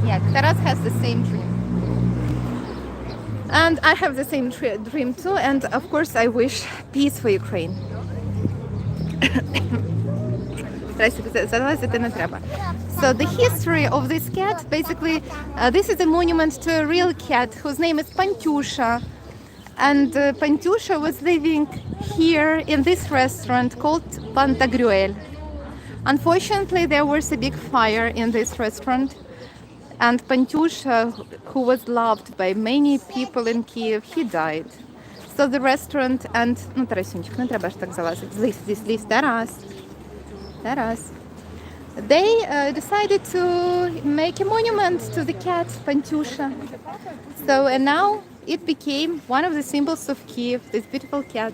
S1: Yeah, Terrace has the same dream. And I have the same dream too, and of course I wish peace for Ukraine. So the history of this cat, basically, this is a monument to a real cat whose name is Pantyusha. And Pantyusha was living here in this restaurant called Pantagruel. Unfortunately, there was a big fire in this restaurant. And Pantyusha, who was loved by many people in Kiev, he died. So the restaurant and... Ну, Тарасюнчик, не треба ж так залазити. Злізь, Тарас. Terrace. They decided to make a monument to the cat Pantusha. So and now it became one of the symbols of Kiev, this beautiful cat.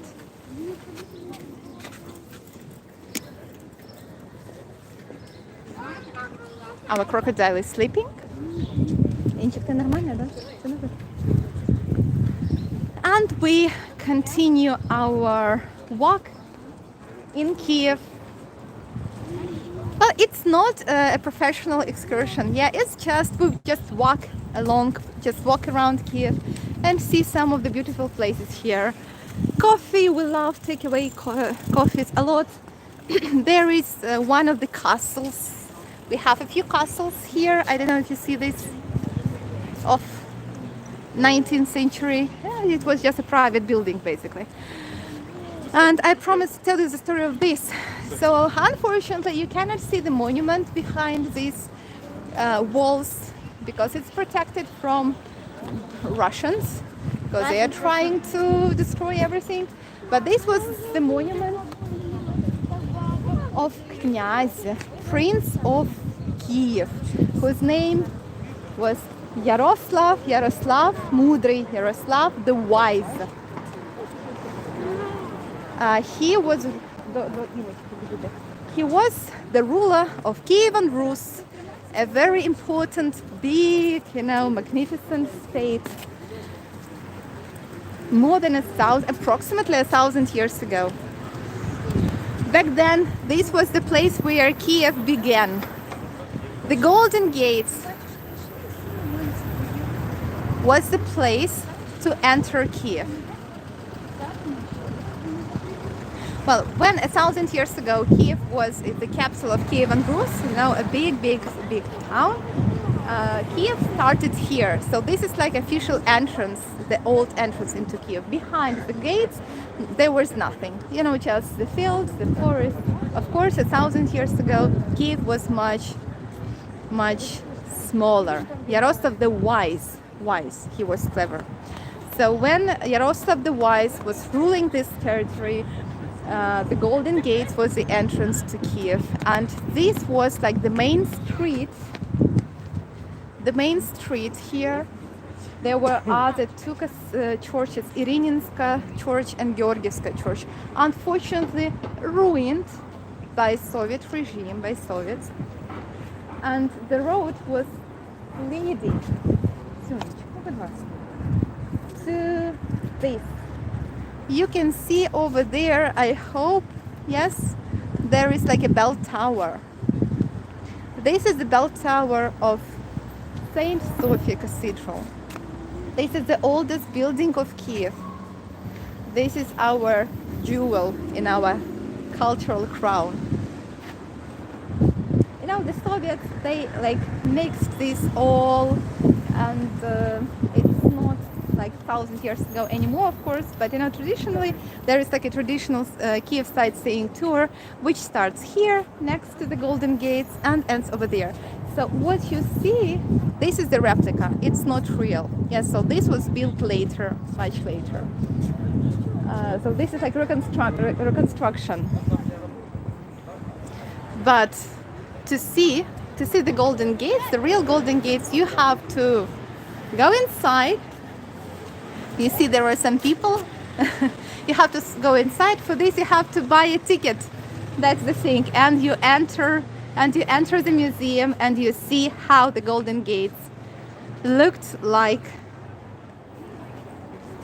S1: Our crocodile is sleeping. And we continue our walk in Kiev. Well, it's not a professional excursion. Yeah, it's just we just walk along, just walk around Kiev and see some of the beautiful places here. Coffee, we love takeaway coffees a lot. There is one of the castles. We have a few castles here. I don't know if you see this, of 19th century. It was just a private building basically. And I promised to tell you the story of this. So unfortunately you cannot see the monument behind these walls because it's protected from Russians because they are trying to destroy everything. But this was the monument of Knyaz, Prince of Kiev, whose name was Yaroslav Mudry, Yaroslav the Wise. He was the ruler of Kiev and Rus, a very important, big, magnificent state, more than approximately 1,000 years ago. Back then, this was the place where Kiev began. The Golden Gates was the place to enter Kiev. Well, when 1,000 years ago Kiev was the capital of Kiev and Rus, a big town, Kiev started here. So this is like official entrance, the old entrance into Kiev. Behind the gates, there was nothing. Just the fields, the forest. Of course, 1,000 years ago, Kiev was much smaller. Yaroslav the Wise, he was clever. So when Yaroslav the Wise was ruling this territory, the Golden Gates was the entrance to Kiev, and this was like the main street. The main street here. There were other two churches, Irininska Church and Georgievska Church, unfortunately ruined by Soviet regime, by Soviets, and the road was leading to this. You can see over there, I hope, yes, there is like a bell tower. This is the bell tower of Saint Sofia Cathedral. This is the oldest building of Kiev. This is our jewel in our cultural crown. The Soviets, they mixed this all, and it's not like 1,000 years ago anymore, of course, but traditionally there is like a traditional Kiev sightseeing tour which starts here next to the Golden Gates and ends over there. So what you see, this is the replica, it's not real. Yes, so this was built later, much later. So this is like reconstruction. But to see the Golden Gates, the real Golden Gates, you have to go inside. You see there are some people. You have to go inside. For this you have to buy a ticket. That's the thing. And you enter the museum and you see how the Golden Gates looked like.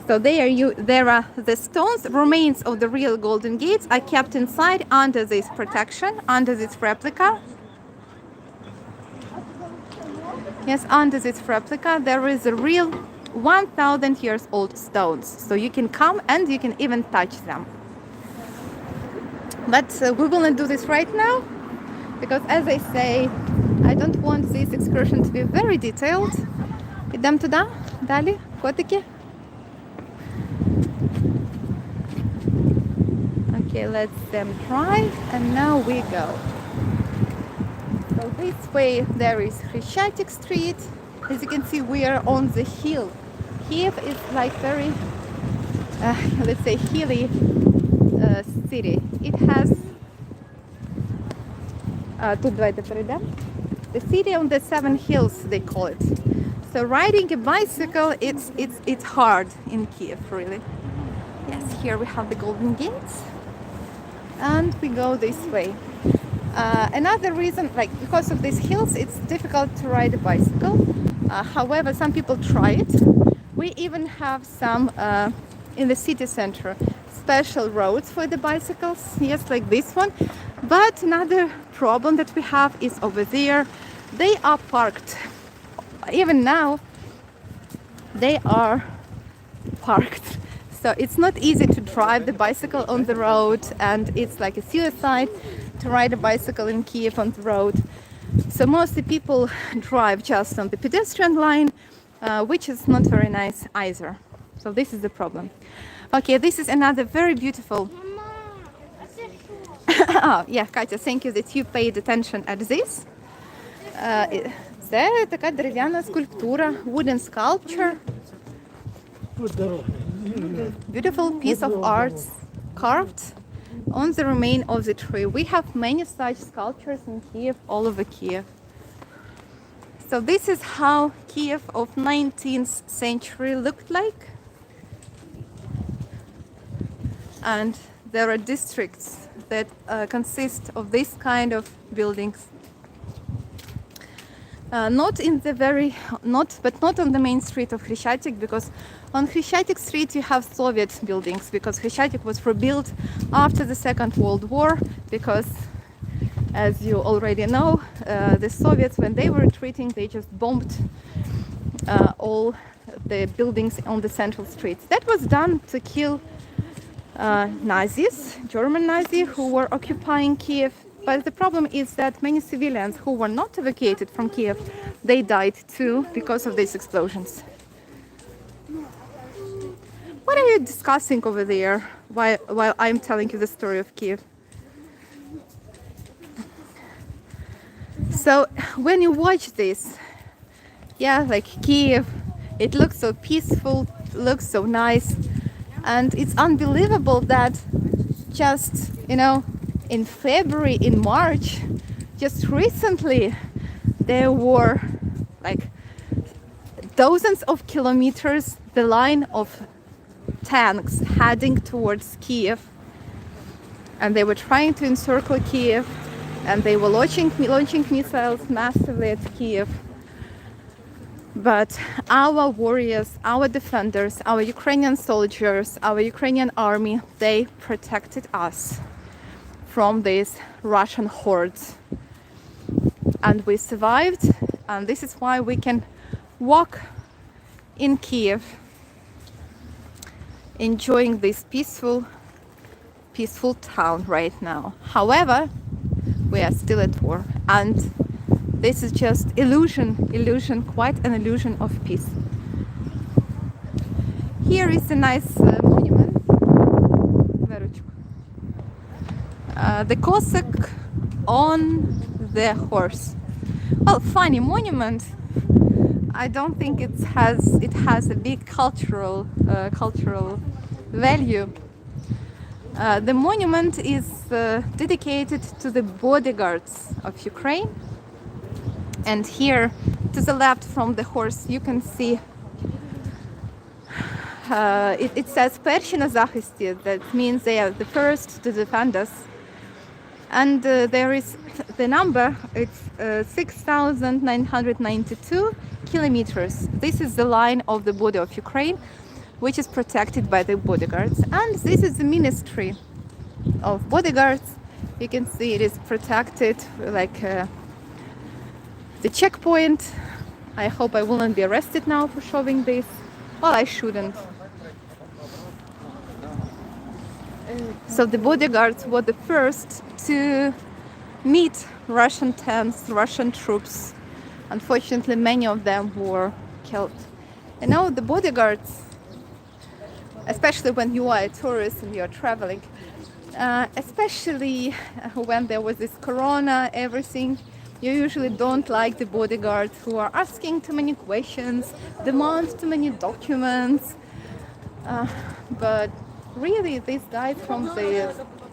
S1: So there are the stones, remains of the real Golden Gates are kept inside under this protection, under this replica. Yes, under this replica there is a real 1,000 years old stones. So you can come and you can even touch them. But we will not do this right now, because as I say, I don't want this excursion to be very detailed. Ідемо туди, далі, котики. Okay, let them drive, and now we go. So this way there is Rashfianco Street. As you can see, we are on the hill. Kiev is like very, let's say, hilly city. It has Тут давайте перейдемо. The city on the seven hills, they call it. So riding a bicycle, it's hard in Kiev, really. Yes, here we have the Golden Gates, and we go this way. Another reason, like because of these hills, it's difficult to ride a bicycle. However, some people try it. We even have some in the city center special roads for the bicycles, yes, like this one. But another problem that we have is over there. They are parked. Even now, they are parked. So it's not easy to drive the bicycle on the road, and it's like a suicide to ride a bicycle in Kiev on the road. So mostly people drive just on the pedestrian line, which is not very nice either. So this is the problem. Okay, this is another very beautiful. Oh, yeah, Katya, thank you that you paid attention at this. Це така дерев'яна скульптура, wooden sculpture. Beautiful piece of art carved on the remain of the tree. We have many such sculptures in Kiev, all over Kiev. So this is how Kiev of 19th century looked like. And there are districts that consist of this kind of buildings. Not on the main street of Hryshchatyk, because on Hryshchatyk street you have Soviet buildings, because Hryshchatyk was rebuilt after the Second World War, because as you already know, the Soviets, when they were retreating, they just bombed all the buildings on the central streets. That was done to kill Nazis, German Nazis, who were occupying Kiev. But the problem is that many civilians who were not evacuated from Kiev, they died too because of these explosions. What are you discussing over there while I'm telling you the story of Kiev? So when you watch this, yeah, like Kiev, it looks so peaceful, looks so nice, and it's unbelievable that just, you know, in February, in March, just recently, there were like dozens of kilometers, the line of tanks heading towards Kiev, and they were trying to encircle Kiev, and they were launching missiles massively at Kiev. But our warriors, our defenders, our Ukrainian soldiers, our Ukrainian army, they protected us from these Russian hordes. And we survived, and this is why we can walk in Kiev, enjoying this peaceful town right now. However, we are still at war, and this is just illusion, quite an illusion of peace. Here is a nice monument. The Cossack on the horse. Well, funny monument. I don't think it has a big cultural value. The monument is dedicated to the bodyguards of Ukraine. And here, to the left from the horse, you can see it says "Перші на захисті." That means they are the first to defend us. And there is the number, it's 6,992 kilometers. This is the line of the border of Ukraine, which is protected by the bodyguards. And this is the ministry of bodyguards. You can see it is protected like the checkpoint. I hope I will not be arrested now for showing this. Well, I shouldn't. So the bodyguards were the first to meet Russian tanks, Russian troops. Unfortunately, many of them were killed. You know, the bodyguards, especially when you are a tourist and you are traveling, especially when there was this corona, everything, you usually don't like the bodyguards who are asking too many questions, demand too many documents. But really, these guys from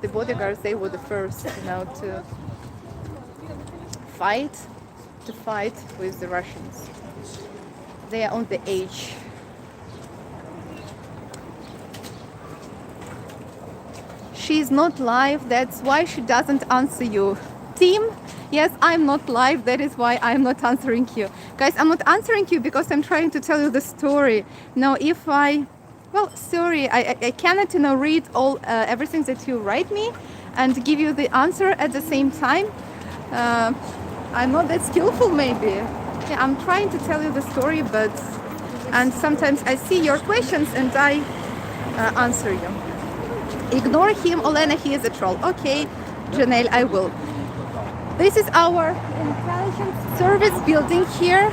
S1: the bodyguards, they were the first, you know, to fight with the Russians. They are on the edge. She's not live, that's why she doesn't answer you. Team, yes, I'm not live, that is why I'm not answering you. Guys, I'm not answering you because I'm trying to tell you the story. Now, if I, well, sorry, I cannot, read all everything that you write me and give you the answer at the same time. I'm not that skillful, maybe. Yeah, I'm trying to tell you the story, and sometimes I see your questions and I answer you. Ignore him, Olena, he is a troll. Okay, Janelle, I will. This is our intelligence service building here,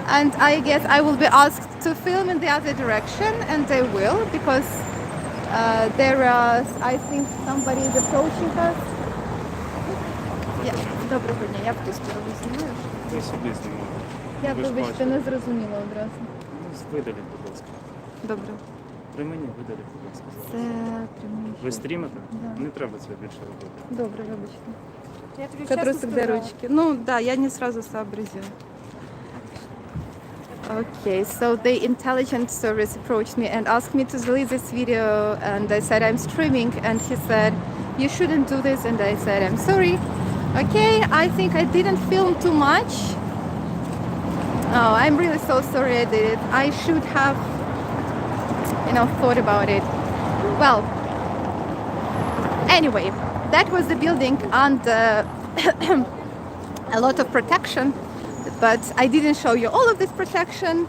S1: and I guess I will be asked to film in the other direction, and I will, because there is, I think, somebody is approaching us. Доброго дня, я в ту сторону знімаю.
S7: Ви сюди знімали.
S1: Я,
S7: Ви ж
S1: вибачте,
S7: бачите.
S1: не зрозуміла одразу.
S7: Видаліть, будь ласка.
S1: Добре.
S7: При мені видаліть, будь ласка.
S1: Це прямий.
S7: Ви стрімите?
S1: Да.
S7: Не треба це більше робити.
S1: Добре, вибачте.
S5: Я тобі
S1: Как
S5: чесно
S1: раз тогда
S5: сказала.
S1: ручки. Ну да, я не сразу сообразила. Okay, so the intelligence service approached me and asked me to delete this video, and I said I'm streaming, and he said you shouldn't do this, and I said I'm sorry. Okay, I think I didn't film too much. Oh, I'm really so sorry I did it. I should have, thought about it. Well, anyway, that was the building under a lot of protection, but I didn't show you all of this protection.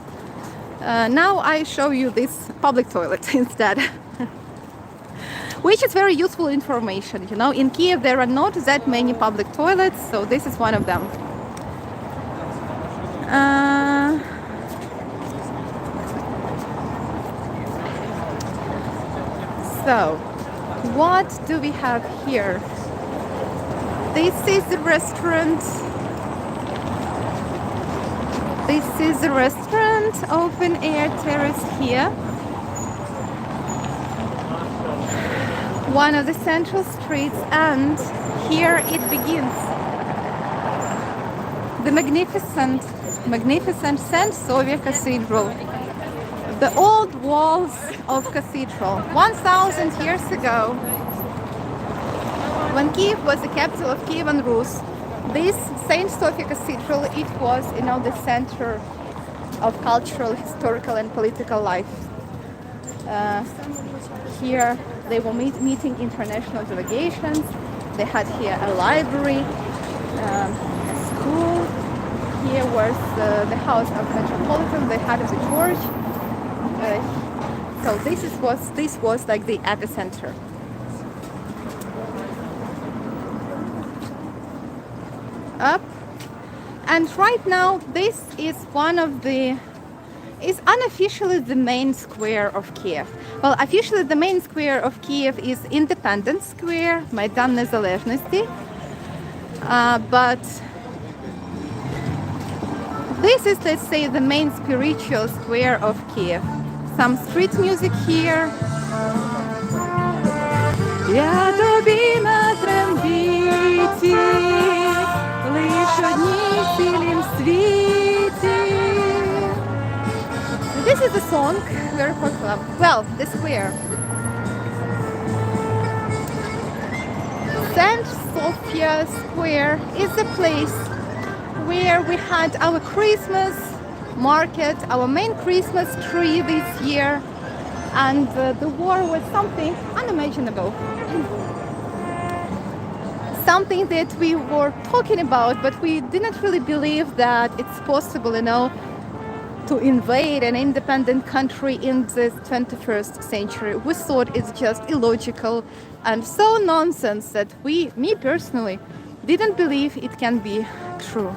S1: Now I show you this public toilet instead. Which is very useful information. In Kiev there are not that many public toilets, so this is one of them. So, what do we have here? This is the restaurant. This is the restaurant, open air terrace here. One of the central streets, and here it begins. The magnificent St. Sofia Cathedral. The old walls of Cathedral. 1,000 years ago, when Kyiv was the capital of Kiev and Ruth, this St. Sofia Cathedral, it was, the center of cultural, historical and political life. Here they were meeting international delegations. They had here a library, a school. Here was the house of Metropolitan, the head of the church. So this was like the epicenter. Up, and right now this is unofficially the main square of Kiev. Well, officially the main square of Kiev is Independence Square, Майдан Незалежності, but this is, let's say, the main spiritual square of Kiev. Some street music here. Я тобі на трембіті, лиш одній в цілім світі. This is a song, very popular. Well, the square. St. Sofia Square is the place where we had our Christmas market, our main Christmas tree this year, and the war was something unimaginable. Something that we were talking about, but we didn't really believe that it's possible, to invade an independent country in the 21st century. We thought it's just illogical and so nonsense that me personally, didn't believe it can be true.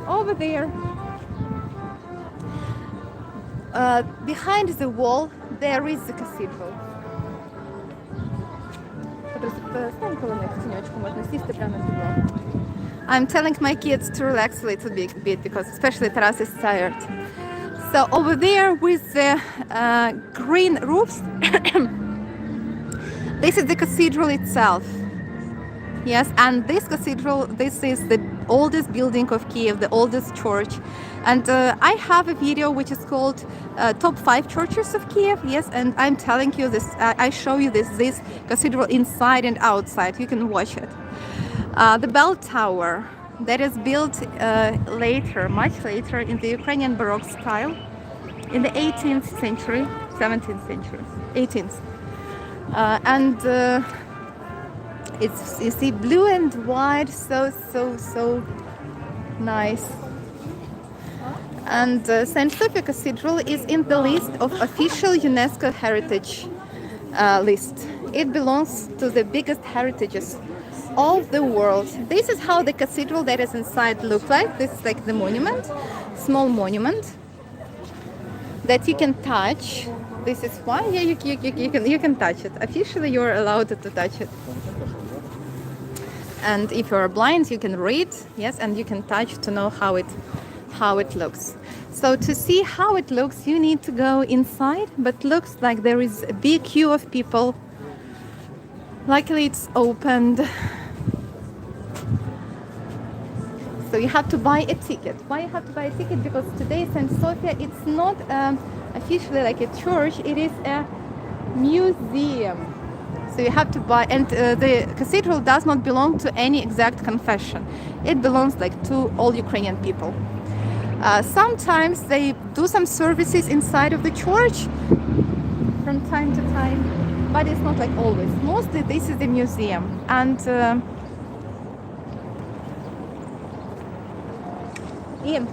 S1: Over there, behind the wall, there is the cathedral. I'm telling my kids to relax a little bit because especially Terrace is tired. So over there with the green roofs, this is the cathedral itself. Yes, and this cathedral, this is the oldest building of Kiev, the oldest church. And I have a video which is called Top 5 Churches of Kiev. Yes, and I'm telling you this, I show you this cathedral inside and outside. You can watch it. The bell tower that is built later, much later, in the Ukrainian Baroque style, in the 18th century, 17th century, 18th. And it's, you see, blue and white, so nice. And St. Sofia Cathedral is in the list of official UNESCO heritage list. It belongs to the biggest heritages of the world. This is how the cathedral that is inside look like. This is like the monument, small monument that you can touch. This is why, yeah, you can touch it. Officially, you're allowed to touch it. And if you're blind, you can read, yes, and you can touch to know how it looks. So to see how it looks, you need to go inside, but looks like there is a big queue of people. Luckily, it's opened. So you have to buy a ticket. Why you have to buy a ticket? Because today St. Sofia, it's not officially like a church, it is a museum. So you have to buy, and the cathedral does not belong to any exact confession. It belongs like to all Ukrainian people. Sometimes they do some services inside of the church from time to time, but it's not like always. Mostly this is the museum. And Ian.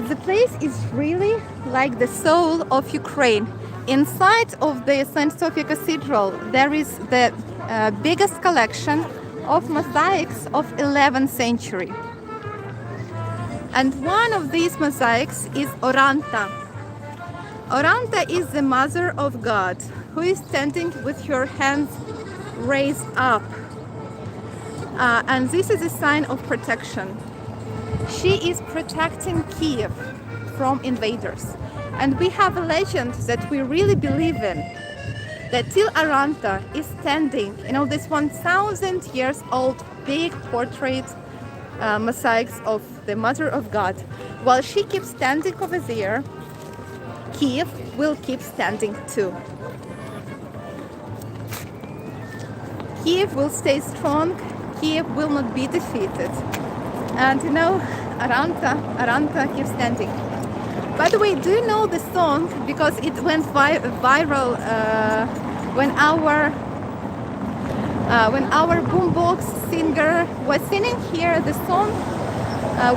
S1: The place is really like the soul of Ukraine. Inside of the St. Sofia Cathedral, there is the biggest collection of mosaics of 11th century. And one of these mosaics is Oranta. Oranta is the Mother of God, who is standing with her hands raised up. And this is a sign of protection. She is protecting Kyiv from invaders. And we have a legend that we really believe in, that till Oranta is standing, you know, this 1,000 years old big portrait mosaics of the Mother of God. While she keeps standing over there, Kyiv will keep standing too. Kyiv will stay strong, Kyiv will not be defeated. And you know, Oranta keeps standing. By the way, do you know the song? Because it went viral when our boombox singer was singing here the song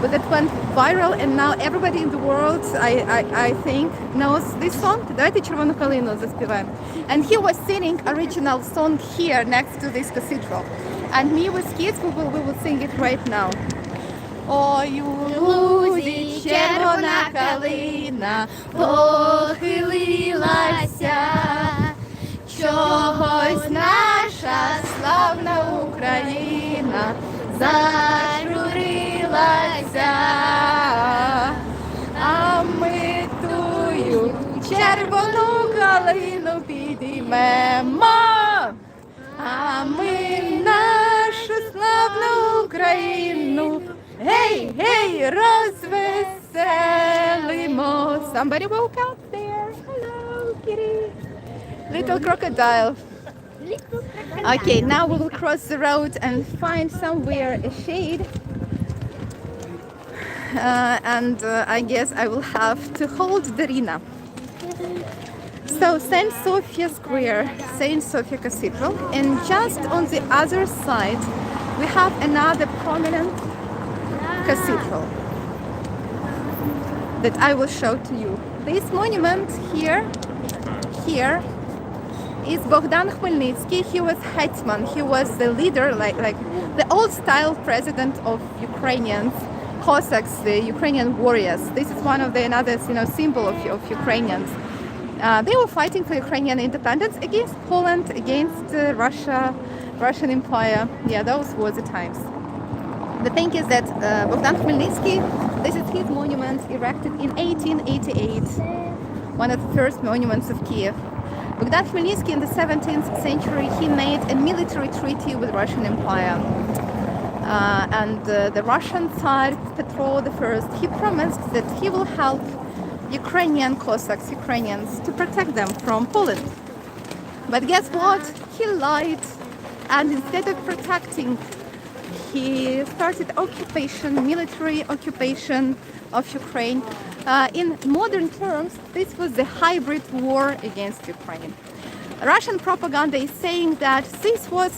S1: that went viral, and now everybody in the world, I think, knows this song. Давайте червону калину заспіваємо. And he was singing original song here next to this cathedral. And me with kids, we will sing it right now. Ой, у лузі червона калина похилилася, чогось наша славна Україна зажурилася, а ми тую червону калину підіймемо, а ми нашу славну Україну гей, гей, розвеселимо. Somebody woke up there. Hello, kitty. Little crocodile. Okay, now we will cross the road and find somewhere a shade. I guess I will have to hold the Rina. So St. Sofia Square, St. Sofia Cathedral, and just on the other side we have another prominent cathedral that I will show to you. This monument here is Bogdan Khmelnytsky. He was hetman. He was the leader, like the old-style president of Ukrainians, Cossacks, the Ukrainian warriors. This is one of the another, symbol of Ukrainians. They were fighting for Ukrainian independence against Poland, against Russia, Russian Empire. Yeah, those were the times. The thing is that Bogdan Khmelnytsky, this is his monument erected in 1888, one of the first monuments of Kiev. Bogdan Khmelnytsky in the 17th century, he made a military treaty with Russian Empire. And the Russian Tsar Petro I, he promised that he will help Ukrainian Cossacks, Ukrainians, to protect them from Poland. But guess what? He lied, and instead of protecting, he started occupation, military occupation of Ukraine. In modern terms, this was the hybrid war against Ukraine. Russian propaganda is saying that this was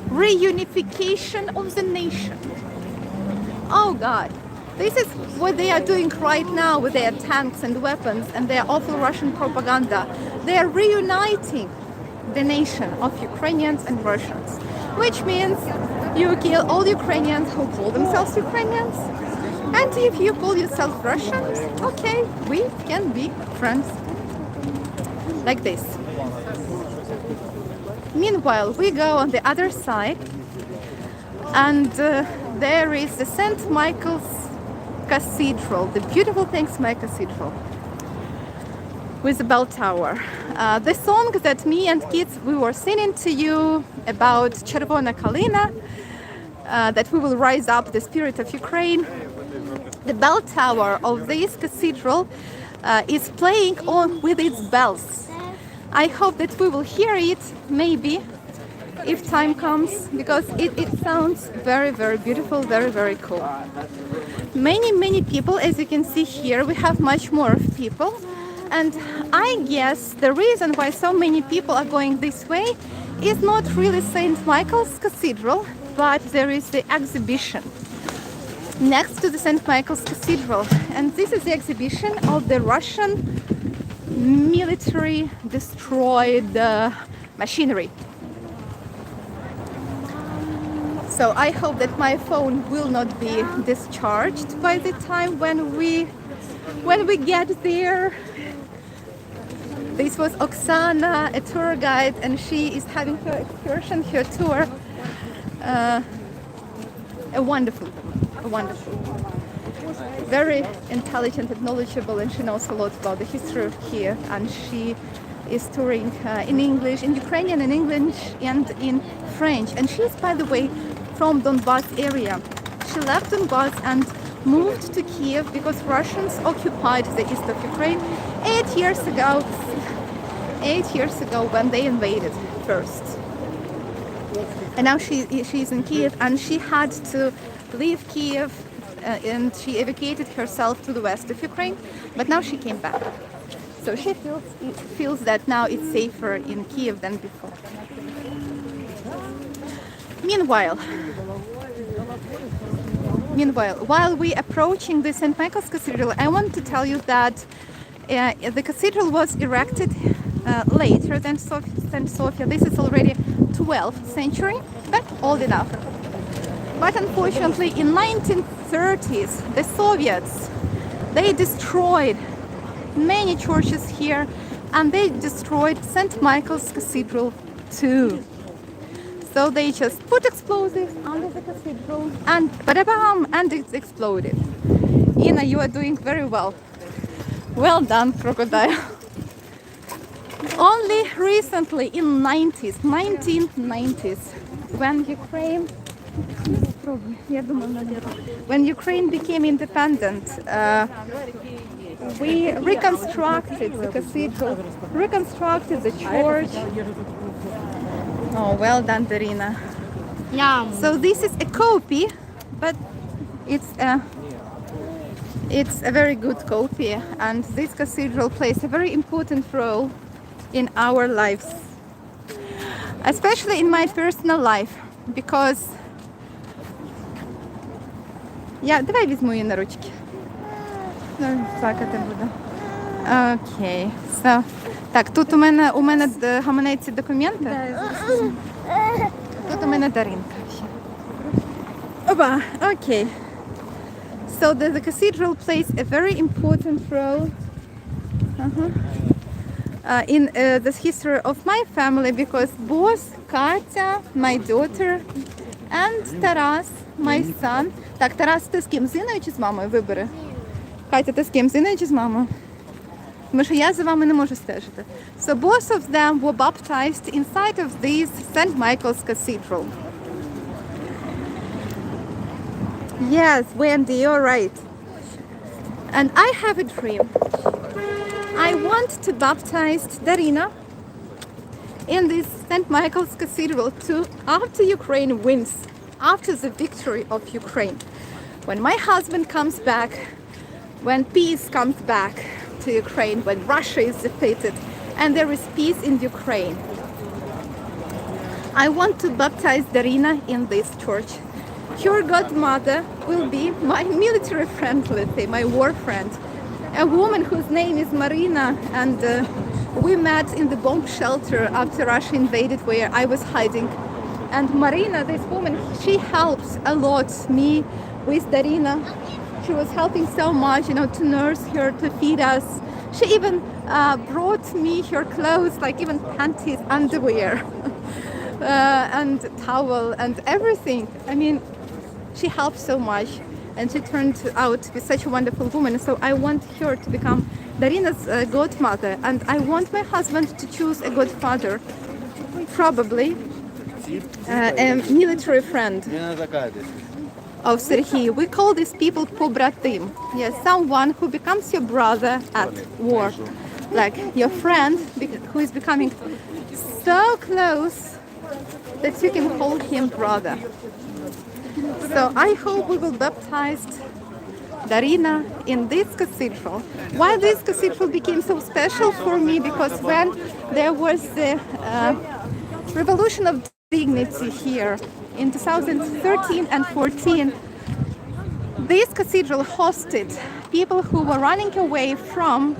S1: reunification of the nation. Oh God, this is what they are doing right now with their tanks and weapons and their awful Russian propaganda. They are reuniting the nation of Ukrainians and Russians, which means you kill all Ukrainians who call themselves Ukrainians. And if you call yourself Russians, okay, we can be friends. Like this. Meanwhile, we go on the other side, and there is the St. Michael's Cathedral, the beautiful St. Michael's Cathedral, with the bell tower. The song that me and kids, we were singing to you about Червона Калина, that we will rise up the spirit of Ukraine. The bell tower of this cathedral is playing on with its bells. I hope that we will hear it, maybe, if time comes, because it sounds very, very beautiful, very, very cool. Many people, as you can see here, we have much more people. And I guess the reason why so many people are going this way is not really St. Michael's Cathedral, but there is the exhibition next to the St. Michael's Cathedral. And this is the exhibition of the Russian military destroyed machinery. So I hope that my phone will not be discharged by the time when we get there. This was Oksana, a tour guide, and she is having her excursion, her tour. A wonderful, very intelligent and knowledgeable, and she knows a lot about the history of Kiev, and she is touring in English, in Ukrainian, in English, and in French. And she is, by the way, from Donbass area. She left Donbass and moved to Kiev because Russians occupied the east of Ukraine 8 years ago. 8 years ago when they invaded first. And now she's in Kiev, and she had to leave Kiev and she evacuated herself to the west of Ukraine, but now she came back. So she feels that now it's safer in Kiev than before. Meanwhile, while we approaching the St. Michael's Cathedral, I want to tell you that the cathedral was erected later than St. Sofia. This is already 12th century, but old enough. But unfortunately, in 1930s, the Soviets, they destroyed many churches here, and they destroyed St. Michael's Cathedral too. So they just put explosives under the cathedral, and ba-da-bam, and it exploded. Ina, you are doing very well. Well done, crocodile. Only recently, in 1990s, when Ukraine became independent, we reconstructed the cathedral, reconstructed the church. Oh, well done, Darina.
S2: Yum.
S1: So this is a copy, but it's a very good copy, and this cathedral plays a very important role in our lives, especially in my personal life, because давай візьму її на ручки. Плакати буде. Окей. So, так, тут у мене гаманець документи. Тут у мене Даринка. Опа, окей. So the cathedral plays a very important role in the history of my family, because both Katya, my daughter, and Taras, my son. Так, Тарас, ти з ким? З Іною чи з мамою? Вибери. Катя, ти з ким? З Іною чи з мамою? Тому що я за вами не можу стежити. So both of them were baptized inside of this St. Michael's Cathedral. Yes, Wendy, you're right. And I have a dream. I want to baptize Darina in this St. Michael's Cathedral too, after Ukraine wins, after the victory of Ukraine. When my husband comes back, when peace comes back to Ukraine, when Russia is defeated and there is peace in Ukraine, I want to baptize Darina in this church. Her godmother will be my military friend, let's say, my war friend, a woman whose name is Marina, and we met in the bomb shelter after Russia invaded where I was hiding. And Marina, this woman, she helps a lot me with Darina. She was helping so much, you know, to nurse her, to feed us. She even brought me her clothes, like even panties, underwear, and towel and everything. I mean, she helped so much, and she turned out to be such a wonderful woman. So I want her to become Darina's godmother, and I want my husband to choose a godfather, probably a military friend of Serhiy. We call these people pobratim. Yes, someone who becomes your brother at war, like your friend who is becoming so close that you can call him brother. So I hope we will baptize Darina in this cathedral. Why this cathedral became so special for me? Because when there was the revolution of dignity here in 2013 and 14, this cathedral hosted people who were running away from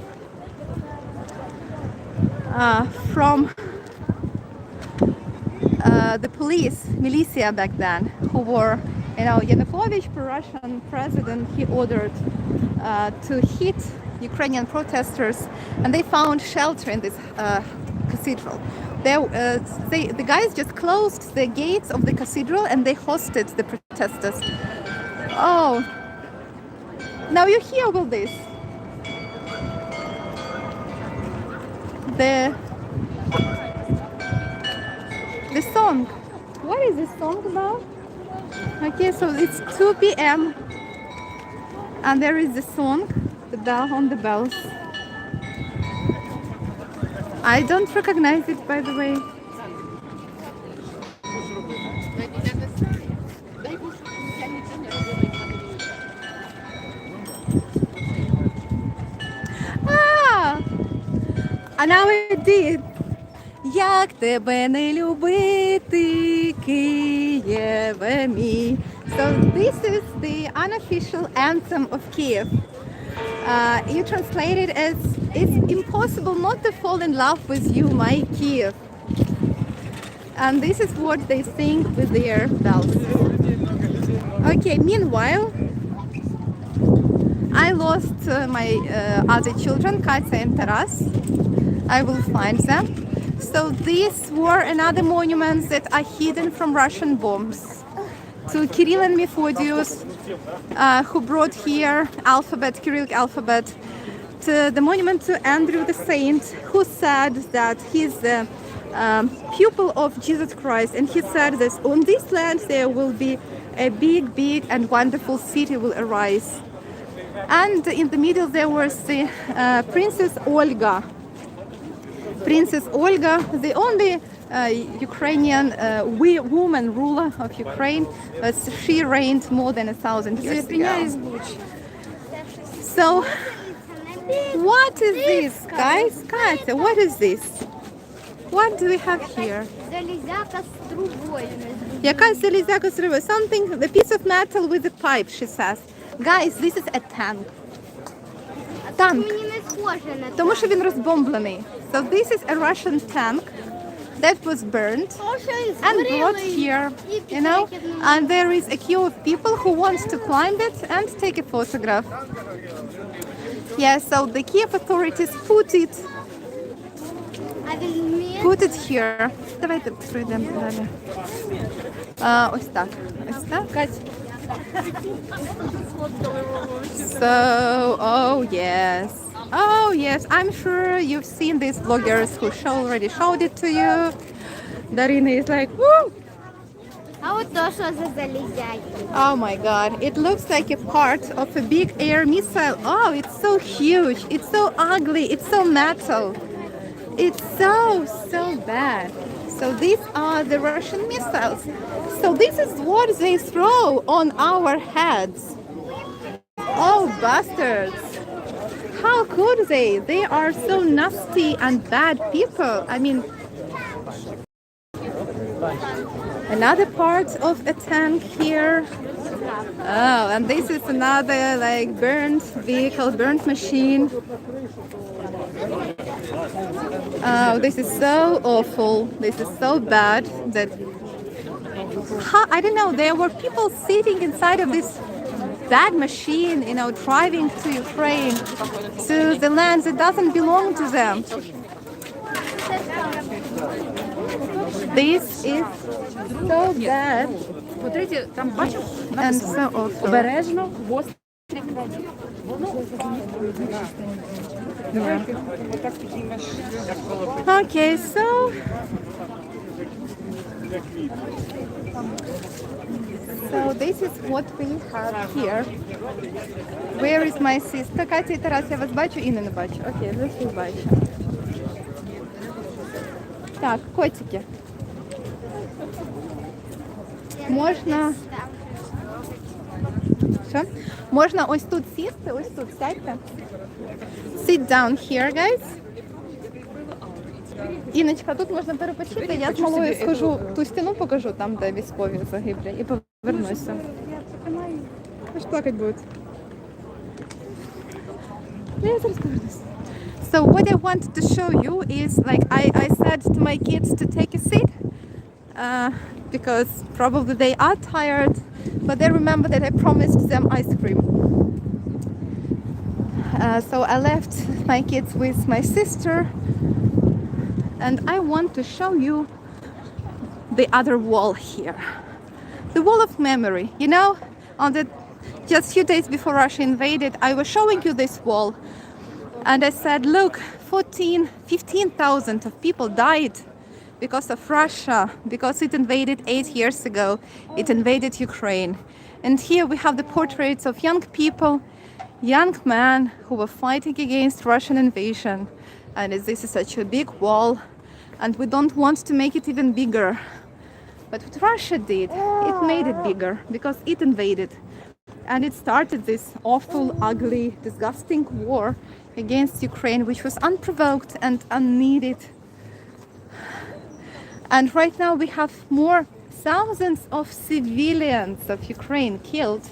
S1: the police, militia back then, who were, you know, Yanukovych, Russian president, he ordered to hit Ukrainian protesters, and they found shelter in this cathedral. The guys just closed the gates of the cathedral and they hosted the protesters. Oh, now you hear all this. The song. What is this song about? Okay, so it's 2 p.m. and there is the song, the bell on the bells. I don't recognize it, by the way. And now I did. Як тебе не любити, Києве мій. So this is the unofficial anthem of Kiev. You translate it as, it's impossible not to fall in love with you, my Kiev. And this is what they sing with their bells. Okay, meanwhile, I lost my other children, Katya and Terrace. I will find them. So these were another monuments that are hidden from Russian bombs. To Kirill and Methodius, who brought here alphabet, Cyrillic alphabet. To the monument to Andrew the Saint, who said that he's the pupil of Jesus Christ, and he said that on this land there will be a big and wonderful city will arise. And in the middle there was the Princess Olga. Princess Olga, the only Ukrainian woman ruler of Ukraine, but she reigned more than 1,000 years ago. So, what is this, guys? Katya, what is this? What do we have here?
S2: Залізяка з трубою.
S1: Якась залізяка з трубою. Something, the piece of metal with a pipe, she says. Guys, this is a tank. Tank.
S2: Мені не схоже на це.
S1: Тому що він розбомблений. So this is a Russian tank that was burned and brought here, you know, and there is a queue of people who wants to climb it and take a photograph. Yeah, so the Kiev authorities put it here. Давайте пройдемо далі. Ось так. Ось так. So, oh yes. Oh yes, I'm sure you've seen these vloggers who already showed it to you. Darina is like, woo!
S2: А от то, що за залізяки.
S1: Oh my god, it looks like a part of a big air missile. Oh, it's so huge, it's so ugly, it's so metal. It's so bad. So these are the Russian missiles. So this is what they throw on our heads. Oh, bastards. How could they? They are so nasty and bad people. I mean, another part of a tank here. Oh, and this is another like burnt vehicle, burnt machine. Oh, this is so awful. This is so bad that I don't know. There were people sitting inside of this bad machine, you know, driving to Ukraine, to the land that doesn't belong to them. This is so bad and so awful.
S4: Обережно, гострі.
S1: Okay, so this is what we have here. Where is my sister? Катя і Тарас, я вас бачу, Інну не бачу. Окей, вже всіх бачу. Так, котики. Можна... Що? Можна ось тут сісти, ось тут сядьте. Sit down here, guys. Іночка, тут можна перепочити, я з малою схожу, ту стіну покажу, там, де військові загиблі, і повернуся. Аж плакати будуть. Я зараз повернуся. So what I wanted to show you is, like, I said to my kids to take a seat, because probably they are tired, but they remember that I promised them ice cream. So I left my kids with my sister, and I want to show you the other wall here. The wall of memory. You know, on the just few days before Russia invaded, I was showing you this wall, and I said, look, 15,000 of people died because of Russia, because it invaded 8 years ago. It invaded Ukraine. And here we have the portraits of young people, young men who were fighting against Russian invasion. And this is such a big wall, and we don't want to make it even bigger. But what Russia did, it made it bigger because it invaded. And it started this awful, ugly, disgusting war against Ukraine, which was unprovoked and unneeded. And right now we have more thousands of civilians of Ukraine killed,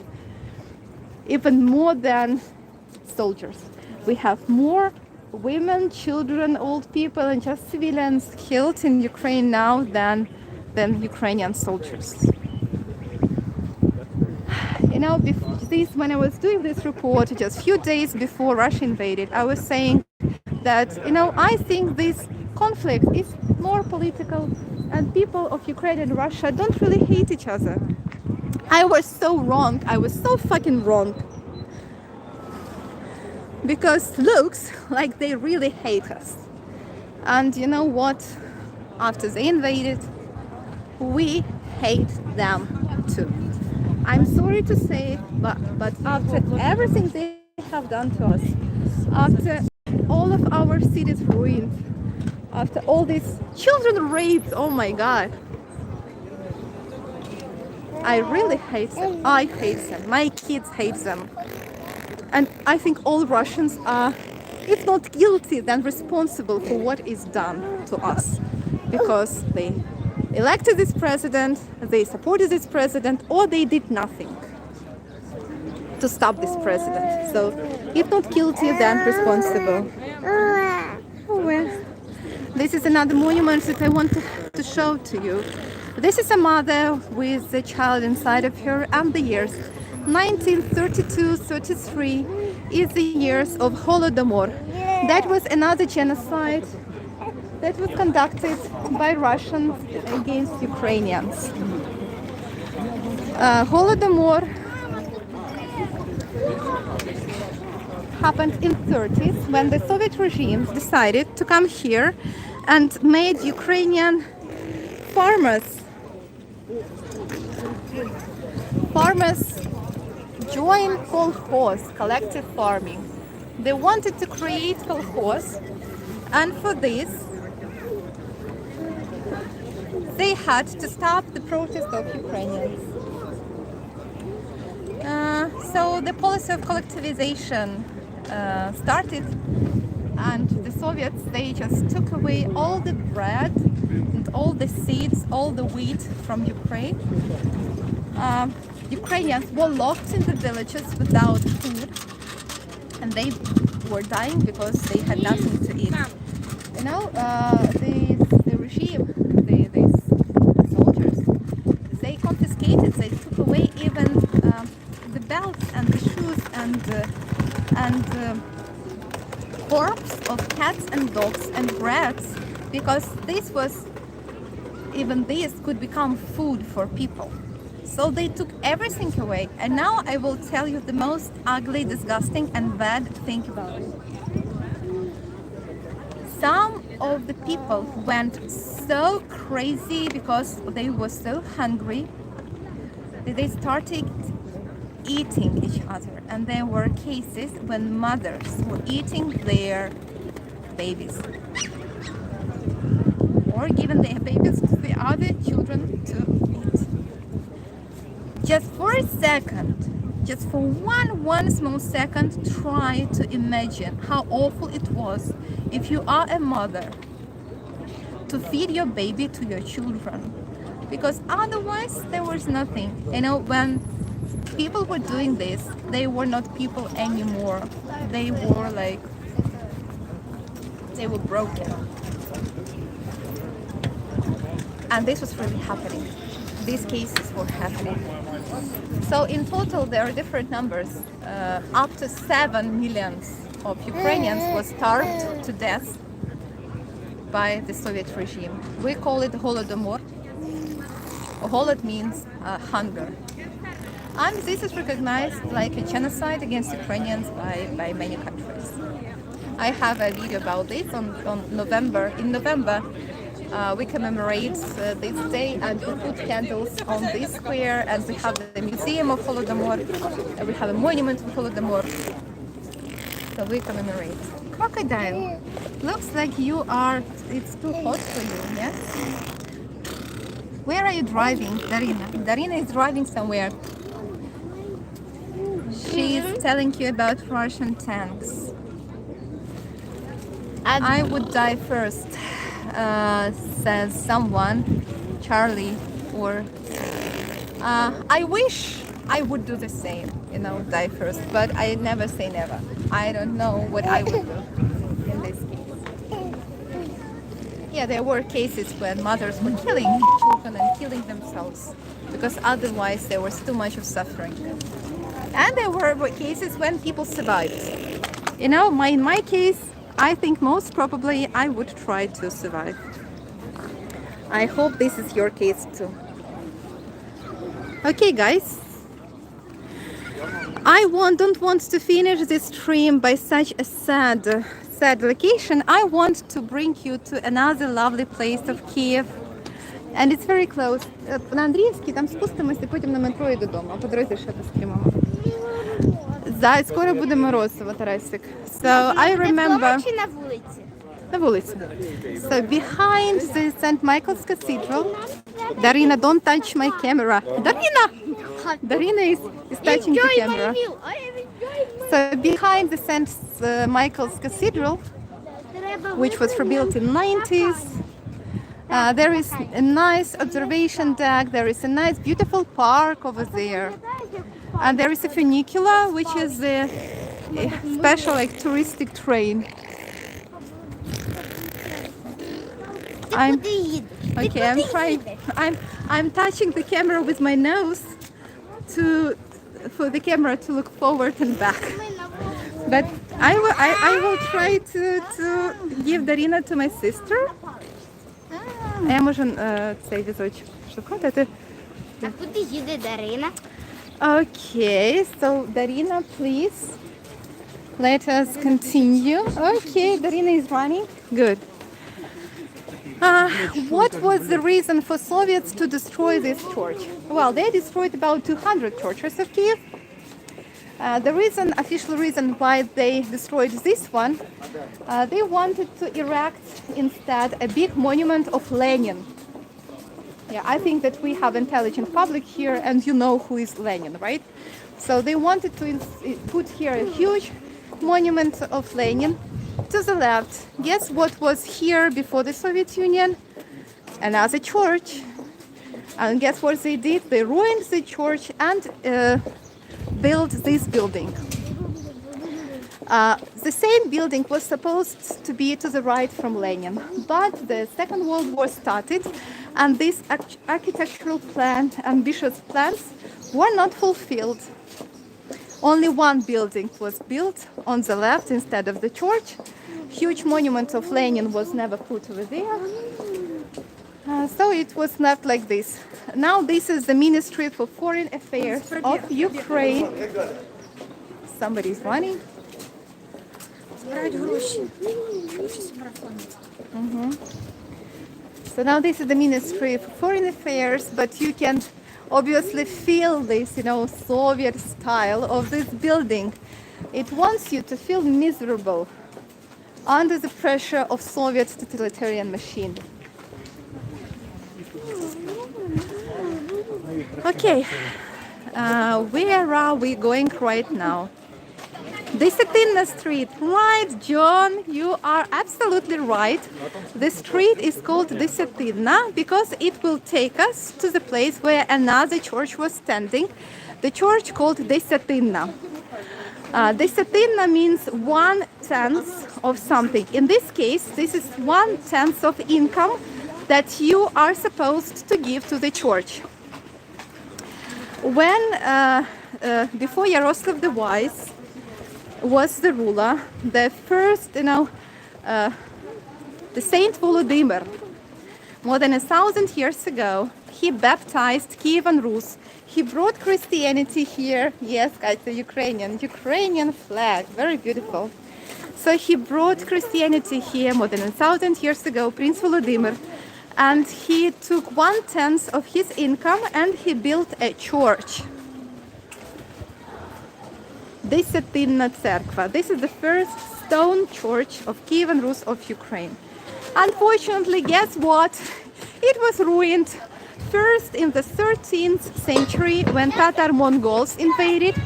S1: even more than soldiers. We have more women, children, old people, and just civilians killed in Ukraine now than Ukrainian soldiers. You know, when I was doing this report just a few days before Russia invaded, I was saying that, you know, I think this conflict is more political, and people of Ukraine and Russia don't really hate each other. I was so wrong. I was so fucking wrong. Because looks like they really hate us. And you know what? After they invaded, we hate them too. I'm sorry to say it, but after everything they have done to us, after all of our cities ruined, after all these children raped, oh my God. I really hate them. I hate them. My kids hate them. And I think all Russians are, if not guilty, then responsible for what is done to us. Because they elected this president, they supported this president, or they did nothing to stop this president. So, if not guilty, then responsible. Oh well. This is another monument that I want to show to you. This is a mother with a child inside of her, and the years 1932-33 is the years of Holodomor. That was another genocide that was conducted by Russians against Ukrainians. happened in 30s when the Soviet regime decided to come here and made Ukrainian farmers join kolkhoz, collective farming. They wanted to create kolkhoz, and for this they had to stop the protest of Ukrainians. So the policy of collectivization started, and the Soviets, they just took away all the bread and all the seeds, all the wheat from Ukraine. Ukrainians were locked in the villages without food, and they were dying because they had nothing to eat. You know, the regime, these soldiers, they confiscated, they took away even the belts and the shoes and corpse of cats and dogs and rats, because even this could become food for people. So they took everything away, and now I will tell you the most ugly, disgusting and bad thing about it. Some of the people went so crazy because they were so hungry that they started eating each other, and there were cases when mothers were eating their babies or giving their babies to the other children to eat. Just for a second, just for one small second, try to imagine how awful it was if you are a mother to feed your baby to your children, because otherwise there was nothing. You know, when people were doing this, they were not people anymore. They were broken. And this was really happening. These cases were happening. So in total there are different numbers. Up to 7 million of Ukrainians were starved to death by the Soviet regime. We call it Holodomor. Holod means hunger. And this is recognized like a genocide against Ukrainians by many countries. I have a video about this on November. In November, we commemorate this day, and we put candles on this square, and we have the Museum of Holodomor, and we have a monument of Holodomor. So we commemorate. Crocodile. Looks like it's too hot for you, yes? Where are you driving, Darina? Darina is driving somewhere. She's telling you about Russian tanks. I would die first, says someone, Charlie, or I wish I would do the same, die first, but I never say never. I don't know what I would do in this case. Yeah, there were cases when mothers were killing children and killing themselves because otherwise there was too much of suffering. And there were cases when people survived. In my case, I think most probably I would try to survive. I hope this is your case too. Okay, guys. I don't want to finish this stream by such a sad location. I want to bring you to another lovely place of Kyiv. And it's very close. На Андріївській там спустимося, потім на метро і додому. А по дорозі ще пострімимо. Скоро буде морозиво, Тарасик. So I remember...
S2: Чи на вулиці?
S1: На вулиці. So behind the St. Michael's Cathedral, Darina, don't touch my camera. Darina is touching the camera. So behind the St. Michael's Cathedral, which was rebuilt in the 90s, there is a nice observation deck, there is a nice beautiful park over there. And there is a funicular, which is a special touristic train. I'm touching the camera with my nose for the camera to look forward and back. But I will try to give Darina to my sister. Я можу цей візочок шукати.
S2: А куди їде Дарина?
S1: Okay, so Darina, please Let us continue. Okay, Darina is running. Good. What was the reason for Soviets to destroy this church? Well, they destroyed about 200 churches of Kiev. The official reason why they destroyed this one, they wanted to erect instead a big monument of Lenin. Yeah, I think that we have intelligent public here, and you know who is Lenin, right? So they wanted to put here a huge monument of Lenin. To the left, guess what was here before the Soviet Union? Another church. And guess what they did? They ruined the church and built this building. The same building was supposed to be to the right from Lenin, but the Second World War started, and these architectural ambitious plans were not fulfilled. Only one building was built on the left instead of the church. Huge monument of Lenin was never put over there. So it was left like this. Now this is the Ministry for Foreign Affairs of Ukraine. Somebody's running. So now this is the Ministry for Foreign Affairs, but you can obviously feel this, Soviet style of this building. It wants you to feel miserable under the pressure of Soviet totalitarian machine. Okay, where are we going right now? Desetina Street, right, John, you are absolutely right. The street is called Desetina because it will take us to the place where another church was standing, the church called Desetina. Desetina means 1/10 of something. In this case, this is 1/10 of income that you are supposed to give to the church. When, before Yaroslav the Wise was the ruler, the first, the Saint Volodymyr, more than 1,000 years ago, he baptized Kyiv and Ruth. He brought Christianity here. Yes, guys, the Ukrainian flag, very beautiful. So he brought Christianity here more than 1,000 years ago, Prince Volodymyr, and he took 1/10 of his income and he built a church. Desetina Cerkva. This is the first stone church of Kyiv and Rus of Ukraine. Unfortunately, guess what? It was ruined first in the 13th century when Tatar Mongols invaded,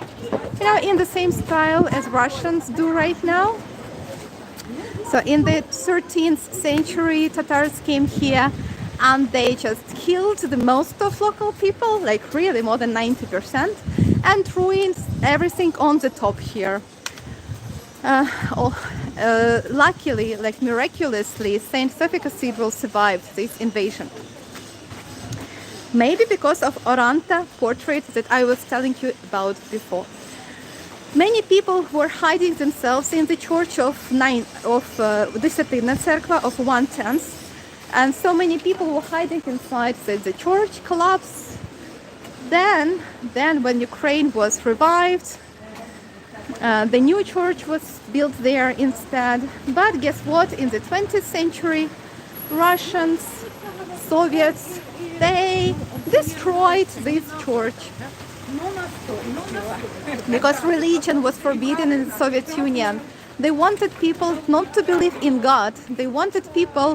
S1: in the same style as Russians do right now. So in the 13th century, Tatars came here and they just killed the most of local people, like really more than 90%, and ruined everything on the top here. Luckily, like miraculously, St. Sofia Cathedral survived this invasion. Maybe because of Oranta portrait that I was telling you about before. Many people were hiding themselves in the church of Desetina Cerkva of 1/10, and so many people were hiding inside that the church collapsed. Then when Ukraine was revived, the new church was built there instead. But guess what? In the 20th century, Russians, Soviets, they destroyed this church. Because religion was forbidden in the Soviet Union. They wanted people not to believe in God. They wanted people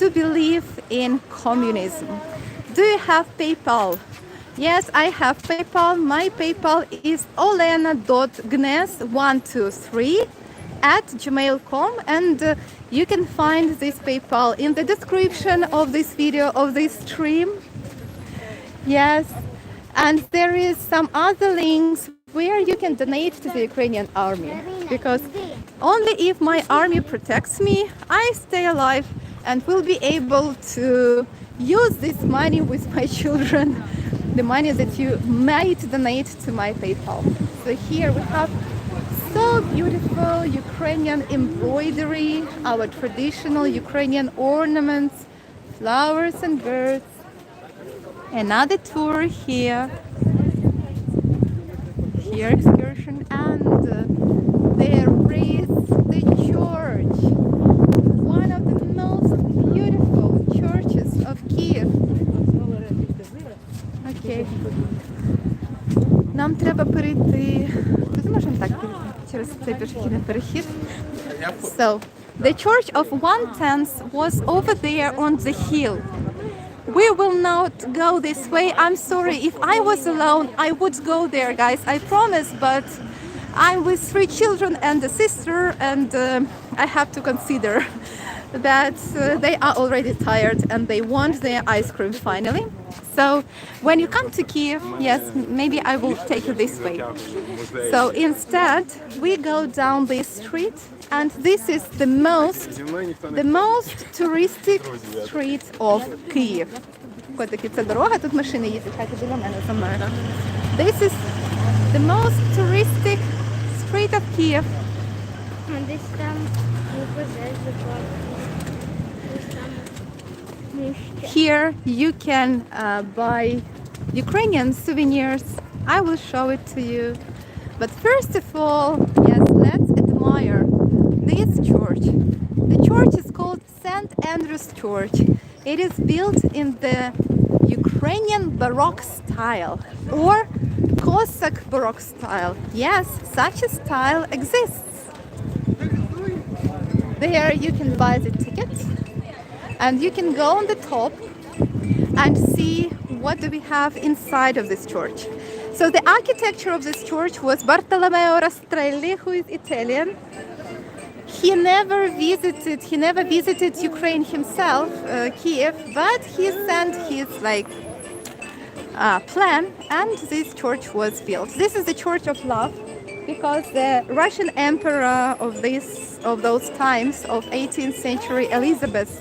S1: to believe in communism. Do you have PayPal? Yes, I have PayPal. My PayPal is olena.gnes123@gmail.com, and you can find this PayPal in the description of this video, of this stream. Yes, and there is some other links where you can donate to the Ukrainian army, because only if my army protects me, I stay alive and will be able to use this money with my children, the money that you might donate to my PayPal. So here we have so beautiful Ukrainian embroidery, our traditional Ukrainian ornaments, flowers and birds. Another tour here excursion, and There is the church, one of the most beautiful churches of Kyiv. Окей. Нам треба перейти. Тут можемо так через цей пішохідний перехід. So, the church of 1/10 was over there on the hill. We will not go this way. I'm sorry, if I was alone, I would go there, guys. I promise, but I'm with 3 children and a sister, and I have to consider that they are already tired and they want their ice cream finally. So when you come to Kyiv, yes, maybe I will take you this way. So instead, we go down this street, and this is the most touristic street of Kyiv. Котики, це дорога, тут машини їздять, хайте біля мене за мною. This is the most touristic street of Kyiv.
S2: Десь там пожежі бачу. Десь там нижче.
S1: Here you can buy Ukrainian souvenirs. I will show it to you. But first of all, yes, let's admire this church. The church is called St. Andreas Church. It is built in the Ukrainian Baroque style or Cossack Baroque style. Yes, such a style exists. There you can buy the ticket and you can go on the top and see what do we have inside of this church. So the architecture of this church was Bartolomeo Rastrelli, who is Italian. He never visited Ukraine himself, Kyiv, but he sent his plan, and this church was built. This is the Church of Love, because the Russian emperor of those times of 18th century, Elizabeth,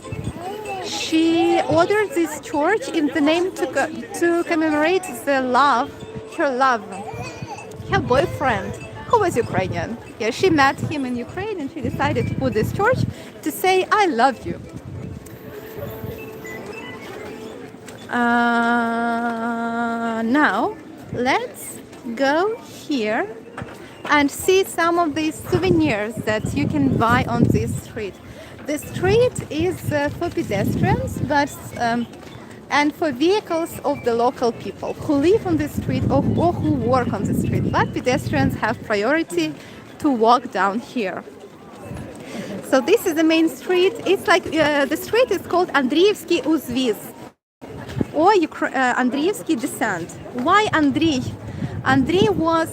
S1: she ordered this church in the name to commemorate her love, her boyfriend, who was Ukrainian. Yeah, she met him in Ukraine and she decided to put this church to say, I love you. Now, let's go here and see some of these souvenirs that you can buy on this street. The street is for pedestrians, but and for vehicles of the local people who live on the street or who work on the street. But pedestrians have priority to walk down here. So this is the main street. It's like the street is called Andrievsky Uzviz or Andrievsky Descent. Why Andriy? Andriy was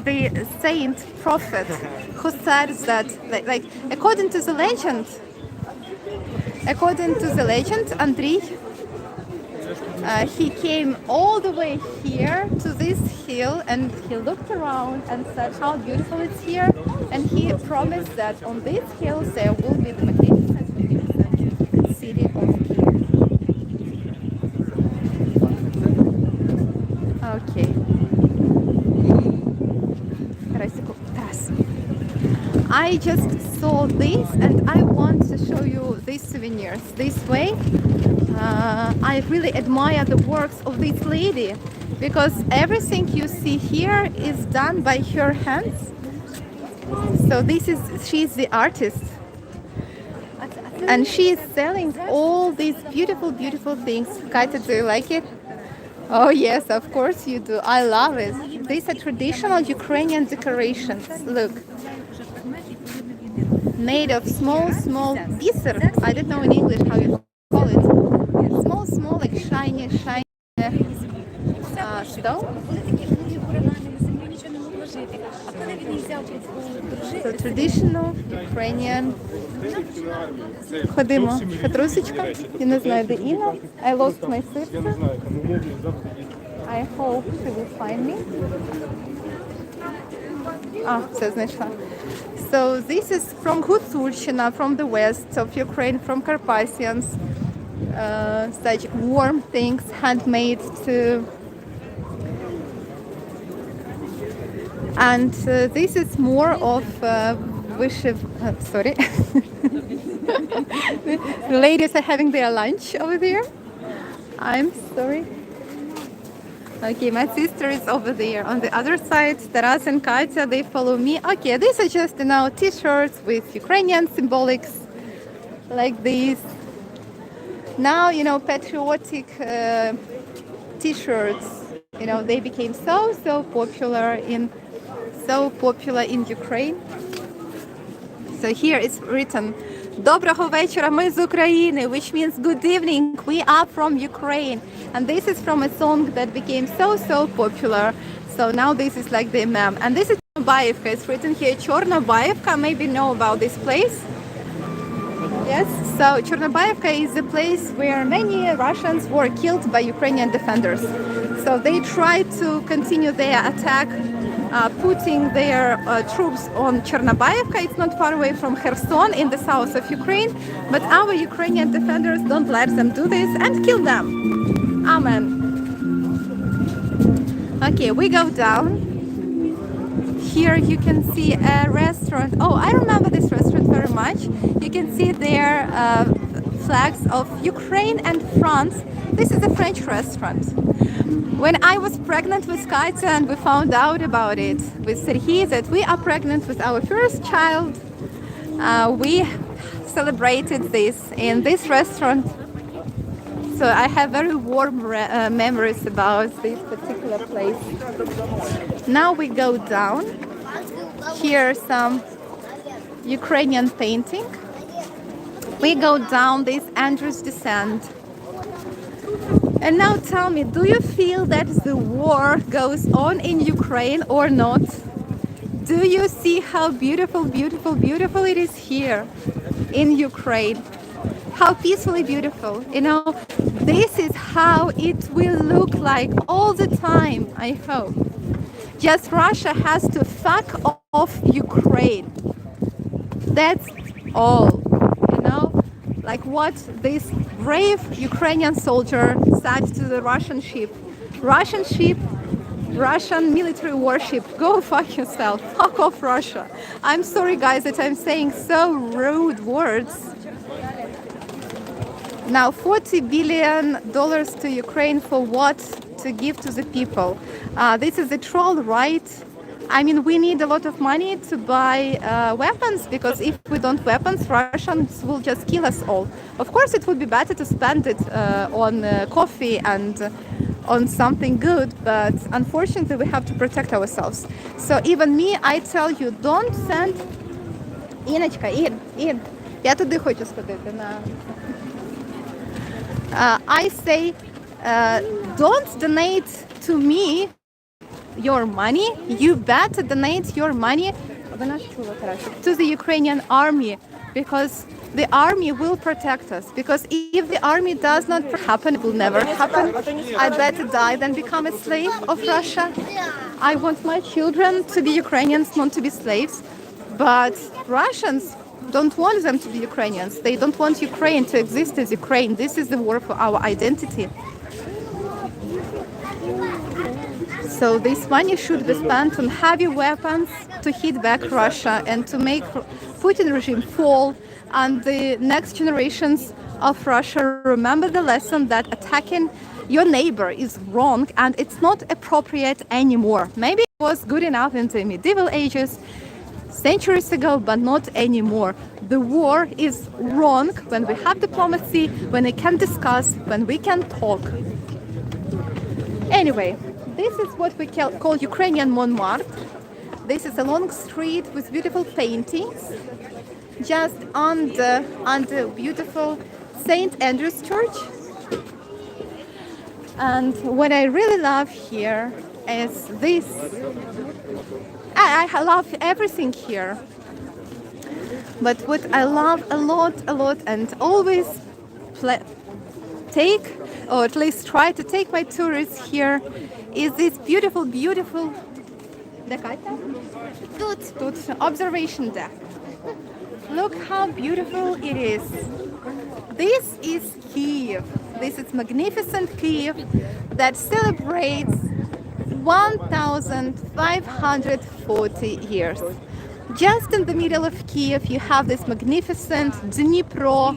S1: the saint prophet who said that, according to the legend, Andriy, he came all the way here to this hill and he looked around and said how beautiful it's here, and he promised that on this hill there will be the magnificent city of Kyiv. Okay. I just saw this and I want to show you these souvenirs this way. I really admire the works of this lady, because everything you see here is done by her hands. So she's the artist, and she is selling all these beautiful things. Kaita, do you like it? Oh yes, of course you do. I love it. These are traditional Ukrainian decorations. Look. Made of small biser. I don't know in English how you call it. Small, like shiny stone. So traditional Ukrainian. Ходимо. Петрусечка. Я не знаю, де Інна. I lost my sister. I hope she will find me. Все знайшла. So this is from Gutsulchina, from the west of Ukraine, from Carpathians. Such warm things, handmade too. And this is more of sorry. The ladies are having their lunch over there. I'm sorry. Okay, my sister is over there on the other side. Taras and Katya, they follow me. Okay, these are just, t-shirts with Ukrainian symbolics like these. Now, patriotic t-shirts, they became so popular in Ukraine. So here it's written, Доброго вечора, ми з України, which means good evening, we are from Ukraine. And this is from a song that became so popular. So now this is like the meme. And this is Chornobaivka. It's written here, Chornobaivka. Maybe know about this place. Yes, so Chornobaivka is a place where many Russians were killed by Ukrainian defenders. So they tried to continue their attack, putting their troops on Chornobaivka. It's not far away from Kherson in the south of Ukraine, but our Ukrainian defenders don't let them do this and kill them. Amen. Okay, we go down. Here you can see a restaurant. Oh, I remember this restaurant very much. You can see there flags of Ukraine and France. This is a French restaurant. When I was pregnant with Katya and we found out about it with Serhiy that we are pregnant with our first child, we celebrated this in this restaurant. So I have very warm memories about this particular place. Now we go down. Here some Ukrainian painting. We go down this Andreas descent. And now tell me, do you feel that the war goes on in Ukraine or not? Do you see how beautiful it is here in Ukraine? How peacefully beautiful. This is how it will look like all the time, I hope. Just Russia has to fuck off Ukraine. That's all, like what this brave Ukrainian soldier said to the Russian ship, Russian military warship, go fuck yourself, fuck off Russia. I'm sorry guys that I'm saying so rude words. Now $40 billion to Ukraine for what? To give to the people. This is a troll, right? I mean, we need a lot of money to buy weapons, because if we don't weapons, Russians will just kill us all. Of course, it would be better to spend it on coffee and on something good, but unfortunately, we have to protect ourselves. So even me, I tell you, don't send... Іночка, Ін, я туди хочу сходити на... I say, don't donate to me your money. You better donate your money to the Ukrainian army, because the army will protect us. Because if the army does not happen, it will never happen. I better die than become a slave of Russia. I want my children to be Ukrainians, not to be slaves. But Russians don't want them to be Ukrainians. They don't want Ukraine to exist as Ukraine. This is the war for our identity. So this money should be spent on heavy weapons to hit back Russia and to make Putin regime fall, and the next generations of Russia remember the lesson that attacking your neighbor is wrong and it's not appropriate anymore. Maybe it was good enough in the medieval ages, centuries ago, but not anymore. The war is wrong when we have diplomacy, when we can discuss, when we can talk. Anyway, this is what we call Ukrainian Montmartre. This is a long street with beautiful paintings, just under beautiful St. Andreas Church. And what I really love here is this. I love everything here. But what I love a lot and always take, or at least try to take my tourists here, is this beautiful observation deck. Look how beautiful it is. This is Kyiv. This is magnificent Kyiv that celebrates 1,540 years. Just in the middle of Kyiv, you have this magnificent Dnipro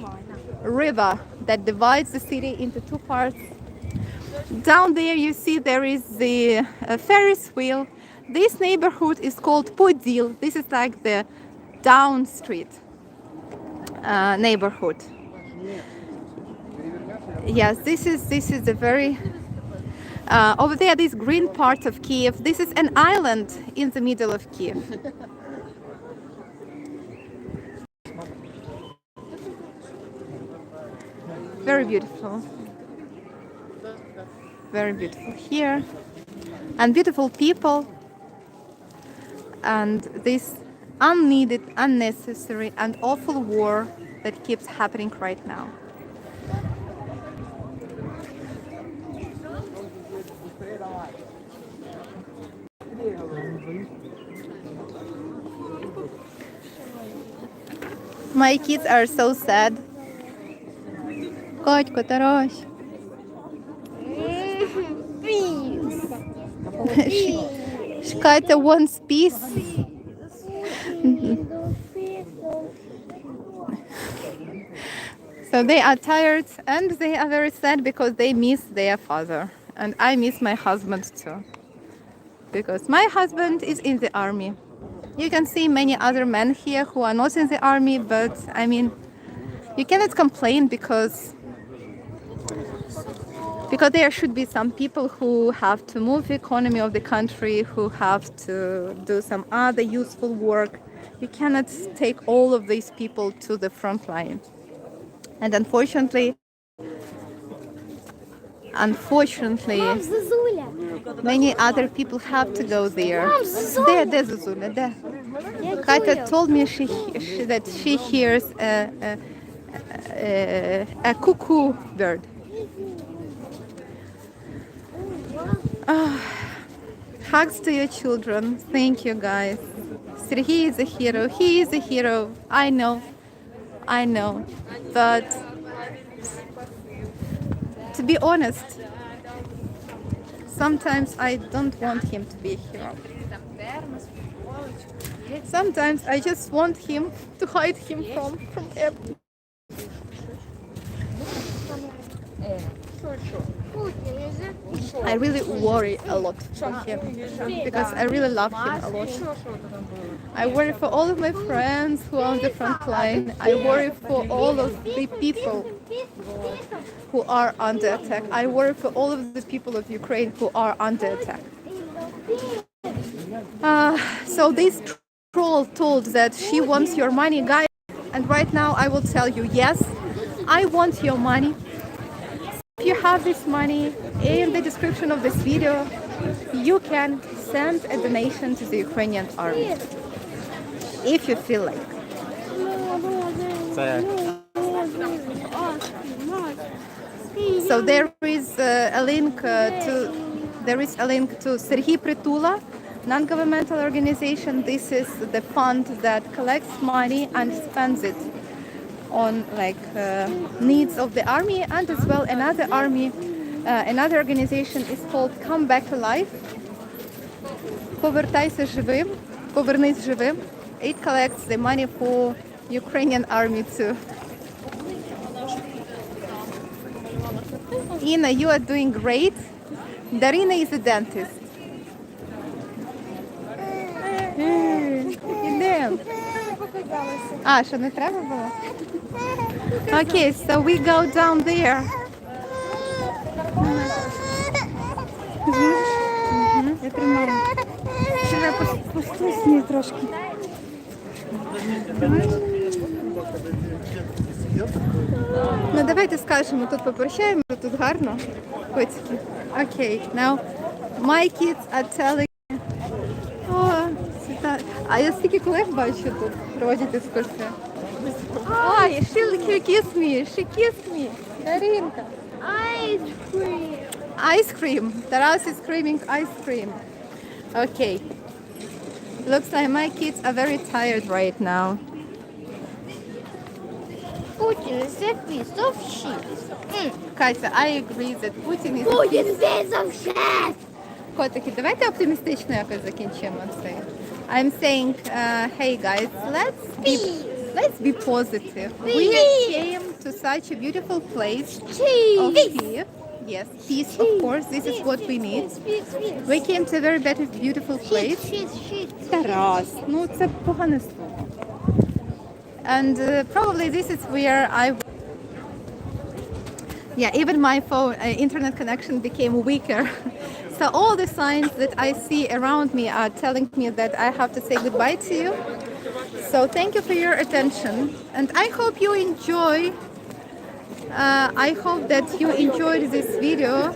S1: river that divides the city into two parts. Down there you see there is the Ferris wheel. This neighborhood is called Podil. This is like the down street neighborhood. Yes, this is the very over there, this green part of Kiev. This is an island in the middle of Kiev. Very beautiful. Very beautiful here. And beautiful people. And this unneeded, unnecessary, and awful war that keeps happening right now. My kids are so sad. Котько, Тарась. Katya wants peace. So they are tired and they are very sad because they miss their father. And I miss my husband too. Because my husband is in the army. You can see many other men here who are not in the army, but I mean, you cannot complain because there should be some people who have to move the economy of the country, who have to do some other useful work. You cannot take all of these people to the front line. And unfortunately, many other people have to go there. There, Zuzula, there. Katya told me that she hears a cuckoo bird. Hugs to your children. Thank you, guys. Sergei is a hero. He is a hero. I know. But to be honest, sometimes I don't want him to be a hero. Sometimes I just want him to hide him from everything. I really worry a lot for him because I really love him a lot. I worry for all of my friends who are on the front line. I worry for all of the people who are under attack. I worry for all of the people of Ukraine who are under attack. So this troll told that she wants your money, guys. And right now I will tell you, yes, I want your money. If you have this money, in the description of this video, you can send a donation to the Ukrainian army. If you feel like. So there is a link to Serhiy Pritula, non-governmental organization. This is the fund that collects money and spends it on needs of the army, and as well another organization is called Come Back Alive. Повертайся живим, повернись живим. It collects the money for Ukrainian army too. Ina, you are doing great. Darina is a dentist. Ідемо. Що не треба було? Okay, so we go down there.
S5: Я тримаю. Пусти з нею трошки.
S1: Ну давайте скажемо, тут попрощаємо, тут гарно. Котики. Okay, now my kids are telling me. А я стільки колег бачу тут, проводять екскурсію. Ой, she kissed me. Даринка. Ice cream. Terrace is screaming ice cream. Okay. Looks like my kids are very tired right now.
S2: Putin is a piece of shit.
S1: Katya, I agree that Putin is
S2: Putin is a piece of shit.
S1: Котики, давайте оптимістично якось закінчимо це. I'm saying, hey guys, let's be positive. We came to such a beautiful place of Kyiv. Yes, peace, of course. This is what we need. We came to a very beautiful place. Terrace. Ну, це погане слово. And probably this is where even my phone internet connection became weaker. So all the signs that I see around me are telling me that I have to say goodbye to you. So thank you for your attention, and I hope you enjoy. I hope that you enjoyed this video.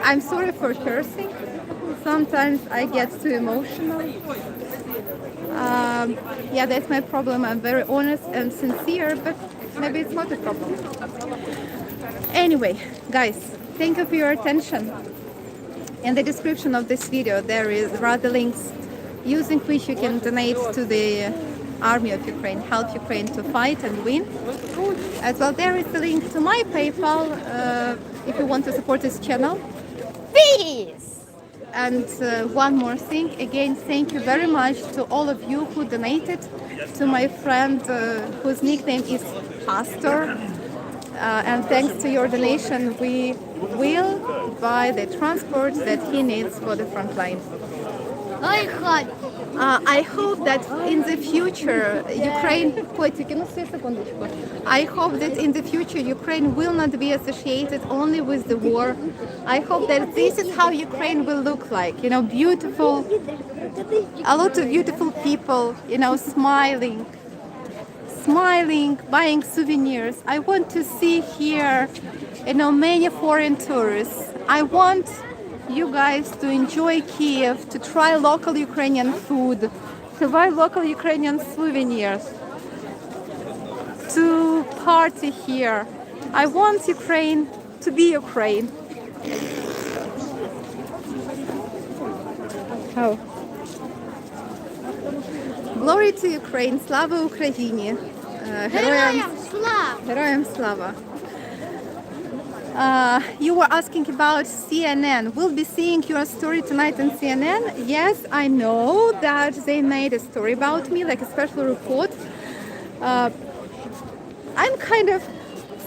S1: I'm sorry for cursing. Sometimes I get too emotional. That's my problem. I'm very honest and sincere, but maybe it's not a problem. Anyway, guys, thank you for your attention. In the description of this video, there are the links using which you can donate to the Army of Ukraine, help Ukraine to fight and win. As well, there is the link to my PayPal if you want to support this channel. Peace! And one more thing, again, thank you very much to all of you who donated, to my friend whose nickname is Pastor. And thanks to your donation, we will buy the transport that he needs for the front line. I hope that in the future Ukraine. I hope that in the future Ukraine will not be associated only with the war. I hope that this is how Ukraine will look like. You know, beautiful, a lot of beautiful people. You know, smiling, buying souvenirs. I want to see here, you know, many foreign tourists. I want you guys to enjoy Kyiv, to try local Ukrainian food, to buy local Ukrainian souvenirs, to party here. I want Ukraine to be Ukraine. Oh. Glory to Ukraine, слава Україні. Героям слава. You were asking about CNN. We'll be seeing your story tonight on CNN. Yes, I know that they made a story about me, like a special report. I'm kind of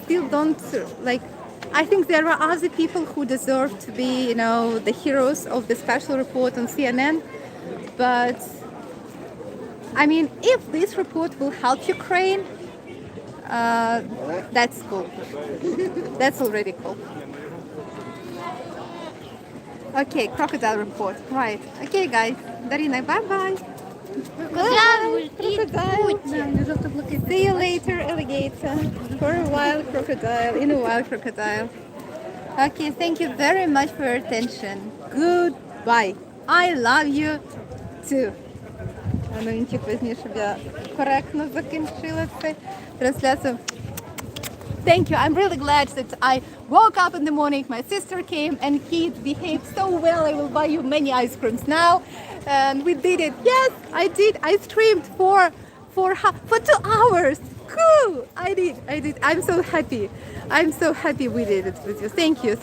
S1: still don't like. I think there are other people who deserve to be, you know, the heroes of the special report on CNN. But I mean, if this report will help Ukraine, that's cool. That's already cool. Okay, crocodile report. Right. Okay, guys. Darina, bye-bye. Crocodile. See you later, alligator. For a while, crocodile. In a while, crocodile. Okay, thank you very much for your attention. Goodbye. I love you too. Моментик возьми, щоб я коректно закінчила цю трансляцію. Thank you. I'm really glad that I woke up in the morning. My sister came and he behaved so well. I will buy you many ice creams now. And we did it. Yes, I did. I streamed for 2 hours. Cool. I did. I'm so happy. I'm so happy we did it with you. Thank you.